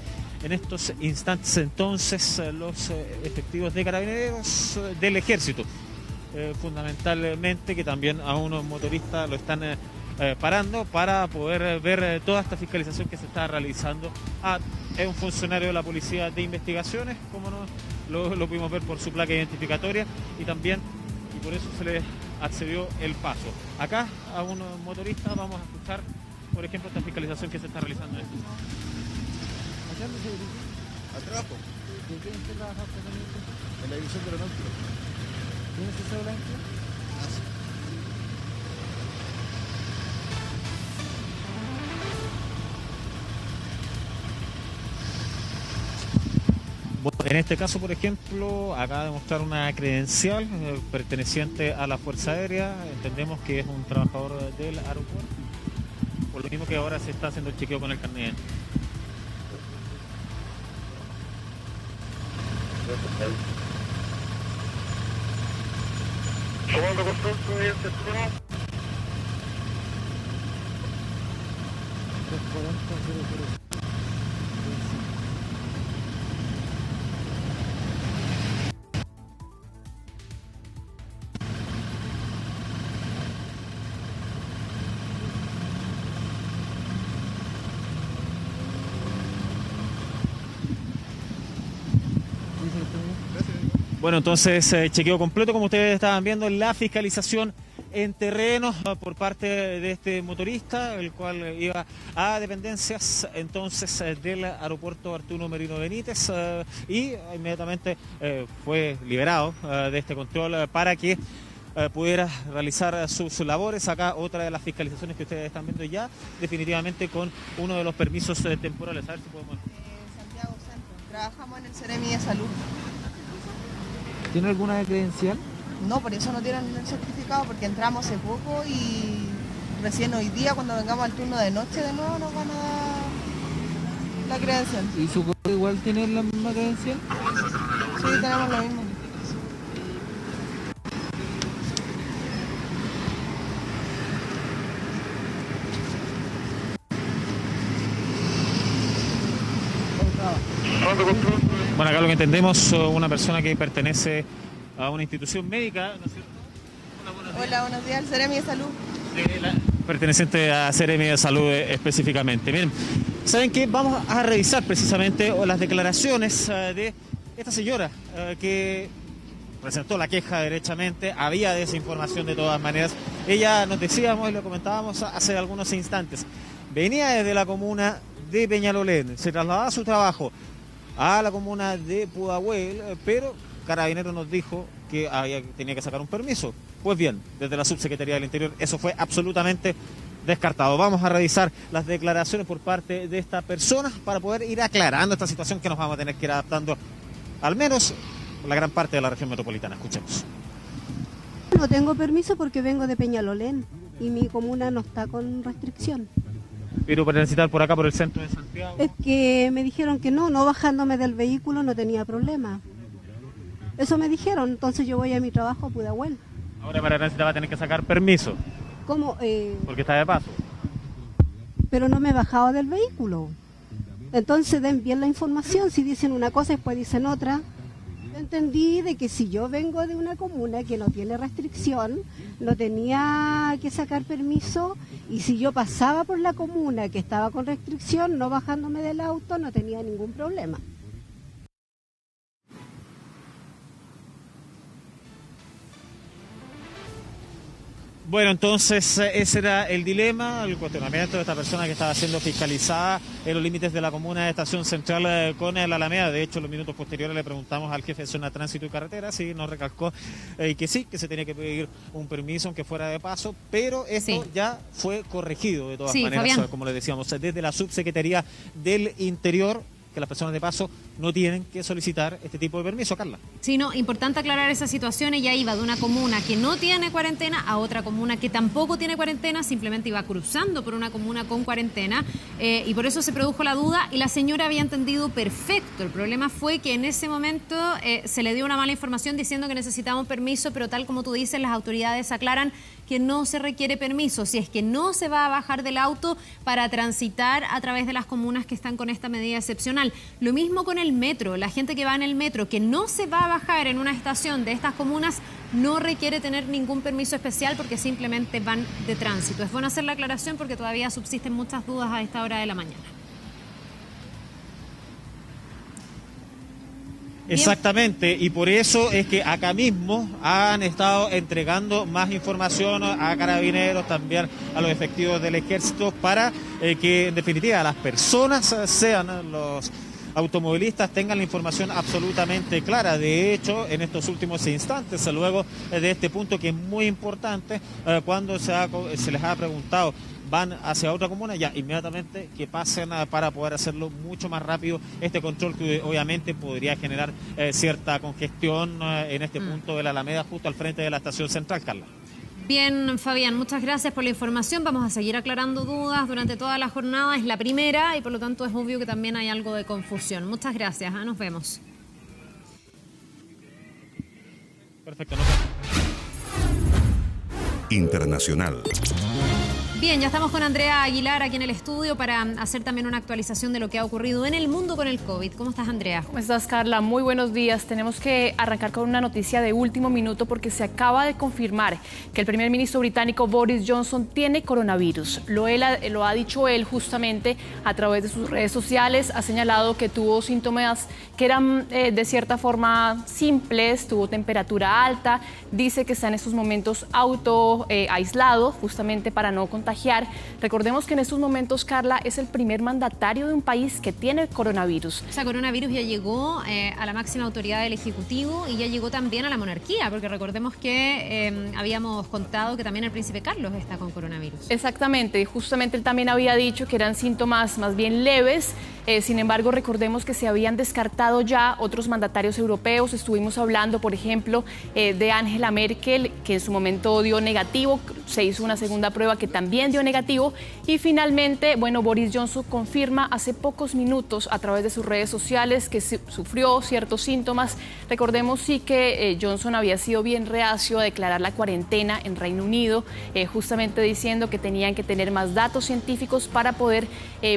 en estos instantes entonces los efectivos de carabineros del ejército, fundamentalmente, que también a unos motoristas lo están parando para poder ver toda esta fiscalización que se está realizando. Es un funcionario de la Policía de Investigaciones, como no lo pudimos ver por su placa identificatoria, y también, y por eso se le accedió el paso. Acá a un motorista vamos a escuchar, por ejemplo, esta fiscalización que se está realizando en esto. Al trabajo. ¿En qué trabajas en la división de aeronáutica? ¿Tienes esa cédula? Bueno, en este caso, por ejemplo, acaba de mostrar una credencial perteneciente a la Fuerza Aérea. Entendemos que es un trabajador del aeropuerto, por lo mismo que ahora se está haciendo el chequeo con el carnet. Comando control, estudiante, Bueno, entonces chequeo completo, como ustedes estaban viendo, la fiscalización en terreno por parte de este motorista, el cual iba a dependencias entonces del aeropuerto Arturo Merino Benítez, y inmediatamente fue liberado de este control para que pudiera realizar sus labores. Acá otra de las fiscalizaciones que ustedes están viendo ya, definitivamente con uno de los permisos temporales. A ver si podemos... Santiago Centro. Trabajamos en el Ceremi de Salud. ¿Tiene alguna credencial? No, por eso no tienen el certificado, porque entramos hace poco y recién hoy día, cuando vengamos al turno de noche de nuevo, nos van a dar la credencial. ¿Y su colega igual tiene la misma credencial? Sí, tenemos lo mismo. Bueno, acá lo que entendemos, una persona que pertenece a una institución médica, ¿no es cierto? Hola, buenos días, el Seremi de Salud. Perteneciente a Seremi de Salud específicamente. Miren, ¿saben qué? Vamos a revisar precisamente las declaraciones de esta señora que presentó la queja derechamente. Había desinformación de todas maneras. Ella nos decíamos y lo comentábamos hace algunos instantes. Venía desde la comuna de Peñalolén, se trasladaba a su trabajo a la comuna de Pudahuel, pero Carabineros nos dijo que tenía que sacar un permiso. Pues bien, desde la Subsecretaría del Interior eso fue absolutamente descartado. Vamos a revisar las declaraciones por parte de esta persona para poder ir aclarando esta situación que nos vamos a tener que ir adaptando, al menos la gran parte de la región metropolitana. Escuchemos. No tengo permiso porque vengo de Peñalolén y mi comuna no está con restricción. Pero para transitar por acá, por el centro de Santiago. Es que me dijeron que no bajándome del vehículo no tenía problema. Eso me dijeron, entonces yo voy a mi trabajo a Pudahuel. Ahora para transitar va a tener que sacar permiso. ¿Cómo? Porque está de paso. Pero no me he bajado del vehículo. Entonces den bien la información, si dicen una cosa y después dicen otra. Entendí de que si yo vengo de una comuna que no tiene restricción, no tenía que sacar permiso, y si yo pasaba por la comuna que estaba con restricción, no bajándome del auto, no tenía ningún problema. Bueno, entonces ese era el dilema, el cuestionamiento de esta persona que estaba siendo fiscalizada en los límites de la comuna de Estación Central con la Alameda. De hecho, en los minutos posteriores le preguntamos al jefe de zona tránsito y carreteras y nos recalcó que sí, que se tenía que pedir un permiso aunque fuera de paso, pero esto ya fue corregido de todas maneras, Fabián, como le decíamos, desde la Subsecretaría del Interior, que las personas de paso no tienen que solicitar este tipo de permiso, Carla. Sí, no, importante aclarar esa situación. Ella iba de una comuna que no tiene cuarentena a otra comuna que tampoco tiene cuarentena, simplemente iba cruzando por una comuna con cuarentena y por eso se produjo la duda y la señora había entendido perfecto. El problema fue que en ese momento se le dio una mala información diciendo que necesitaba un permiso, pero tal como tú dices, las autoridades aclaran que no se requiere permiso si es que no se va a bajar del auto para transitar a través de las comunas que están con esta medida excepcional. Lo mismo con el metro, la gente que va en el metro que no se va a bajar en una estación de estas comunas no requiere tener ningún permiso especial porque simplemente van de tránsito. Es bueno hacer la aclaración porque todavía subsisten muchas dudas a esta hora de la mañana. Exactamente, y por eso es que acá mismo han estado entregando más información a Carabineros, también a los efectivos del Ejército, para que en definitiva las personas sean los automovilistas tengan la información absolutamente clara. De hecho, en estos últimos instantes, luego de este punto que es muy importante, cuando se les ha preguntado van hacia otra comuna, ya inmediatamente que pasen para poder hacerlo mucho más rápido este control que obviamente podría generar cierta congestión en este punto de la Alameda justo al frente de la estación central, Carla. Bien, Fabián, muchas gracias por la información. Vamos a seguir aclarando dudas durante toda la jornada. Es la primera y por lo tanto es obvio que también hay algo de confusión. Muchas gracias, nos vemos. Perfecto, nos vemos. Internacional. Bien, ya estamos con Andrea Aguilar aquí en el estudio para hacer también una actualización de lo que ha ocurrido en el mundo con el COVID. ¿Cómo estás, Andrea? ¿Cómo estás, Carla? Muy buenos días. Tenemos que arrancar con una noticia de último minuto porque se acaba de confirmar que el primer ministro británico Boris Johnson tiene coronavirus. Lo ha dicho él justamente a través de sus redes sociales. Ha señalado que tuvo síntomas que eran de cierta forma simples, tuvo temperatura alta. Dice que está en estos momentos aislado justamente para no contagiar. Recordemos que en estos momentos, Carla, es el primer mandatario de un país que tiene coronavirus. O sea, coronavirus ya llegó a la máxima autoridad del Ejecutivo y ya llegó también a la monarquía, porque recordemos que habíamos contado que también el príncipe Carlos está con coronavirus. Exactamente, justamente él también había dicho que eran síntomas más bien leves. Sin embargo, recordemos que se habían descartado ya otros mandatarios europeos. Estuvimos hablando, por ejemplo, de Angela Merkel, que en su momento dio negativo. Se hizo una segunda prueba que también dio negativo. Y finalmente, bueno, Boris Johnson confirma hace pocos minutos a través de sus redes sociales que sufrió ciertos síntomas. Recordemos sí que Johnson había sido bien reacio a declarar la cuarentena en Reino Unido, justamente diciendo que tenían que tener más datos científicos para poder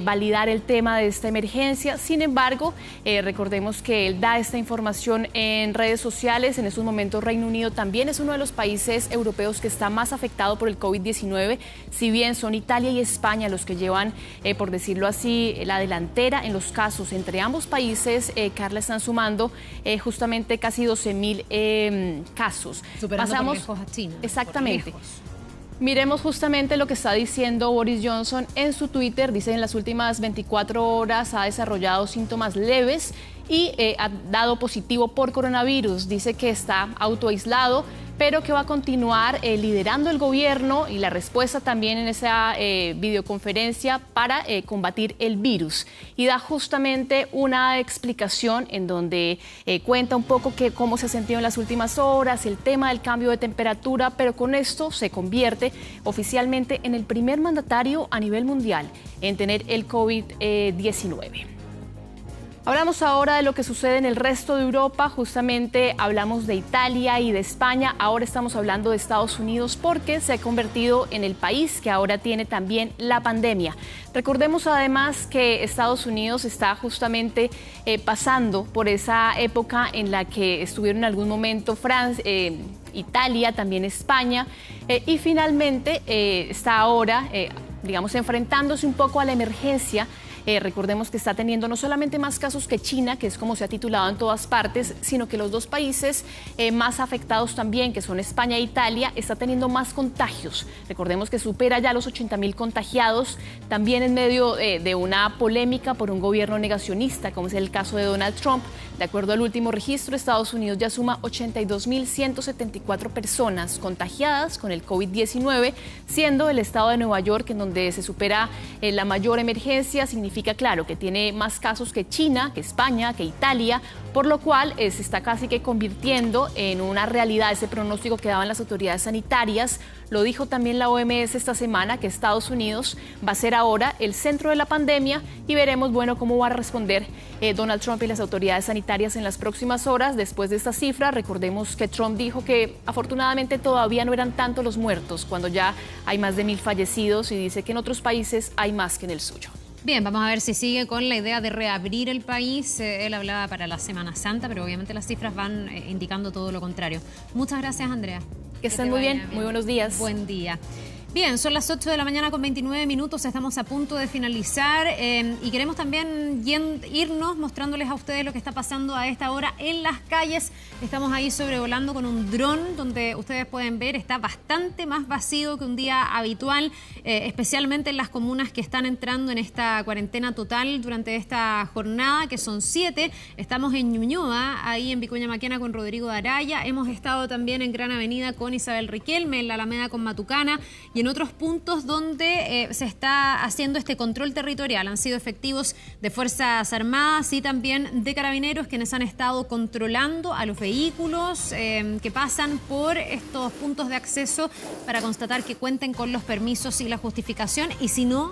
validar el tema de esta emergencia emergencia. Sin embargo, recordemos que él da esta información en redes sociales. En estos momentos Reino Unido también es uno de los países europeos que está más afectado por el COVID-19, si bien son Italia y España los que llevan, por decirlo así, la delantera en los casos. Entre ambos países, Carla, están sumando justamente casi 12.000 casos. Superando por lejos a China. Exactamente. Miremos justamente lo que está diciendo Boris Johnson en su Twitter. Dice: en las últimas 24 horas ha desarrollado síntomas leves y ha dado positivo por coronavirus. Dice que está autoaislado, pero que va a continuar liderando el gobierno y la respuesta también en esa videoconferencia para combatir el virus. Y da justamente una explicación en donde cuenta un poco cómo se ha sentido en las últimas horas, el tema del cambio de temperatura, pero con esto se convierte oficialmente en el primer mandatario a nivel mundial en tener el COVID-19. Hablamos ahora de lo que sucede en el resto de Europa. Justamente hablamos de Italia y de España. Ahora estamos hablando de Estados Unidos porque se ha convertido en el país que ahora tiene también la pandemia. Recordemos además que Estados Unidos está justamente pasando por esa época en la que estuvieron en algún momento Francia, Italia, también España, y finalmente está ahora, digamos, enfrentándose un poco a la emergencia. Recordemos que está teniendo no solamente más casos que China, que es como se ha titulado en todas partes, sino que los dos países más afectados también, que son España e Italia, está teniendo más contagios. Recordemos que supera ya los 80.000 contagiados, también en medio de una polémica por un gobierno negacionista, como es el caso de Donald Trump. De acuerdo al último registro, Estados Unidos ya suma 82.174 personas contagiadas con el COVID-19, siendo el estado de Nueva York en donde se supera la mayor emergencia. Significa, claro, que tiene más casos que China, que España, que Italia, por lo cual se está casi que convirtiendo en una realidad ese pronóstico que daban las autoridades sanitarias. Lo dijo también la OMS esta semana, que Estados Unidos va a ser ahora el centro de la pandemia y veremos, bueno, cómo va a responder Donald Trump y las autoridades sanitarias en las próximas horas después de esta cifra. Recordemos que Trump dijo que afortunadamente todavía no eran tantos los muertos, cuando ya hay más de 1.000 fallecidos, y dice que en otros países hay más que en el suyo. Bien, vamos a ver si sigue con la idea de reabrir el país. Él hablaba para la Semana Santa, pero obviamente las cifras van indicando todo lo contrario. Muchas gracias, Andrea. Que estén muy bien. Muy buenos días. Buen día. Bien, son las 8 de la mañana con 29 minutos, estamos a punto de finalizar y queremos también irnos mostrándoles a ustedes lo que está pasando a esta hora en las calles. Estamos ahí sobrevolando con un dron donde ustedes pueden ver, está bastante más vacío que un día habitual, especialmente en las comunas que están entrando en esta cuarentena total durante esta jornada, que son 7. Estamos en Ñuñoa, ahí en Vicuña Maquena con Rodrigo de Araya. Hemos estado también en Gran Avenida con Isabel Riquelme, en la Alameda con Matucana y en otros puntos donde se está haciendo este control territorial. Han sido efectivos de Fuerzas Armadas y también de Carabineros, quienes han estado controlando a los vehículos que pasan por estos puntos de acceso para constatar que cuenten con los permisos y la justificación, y si no,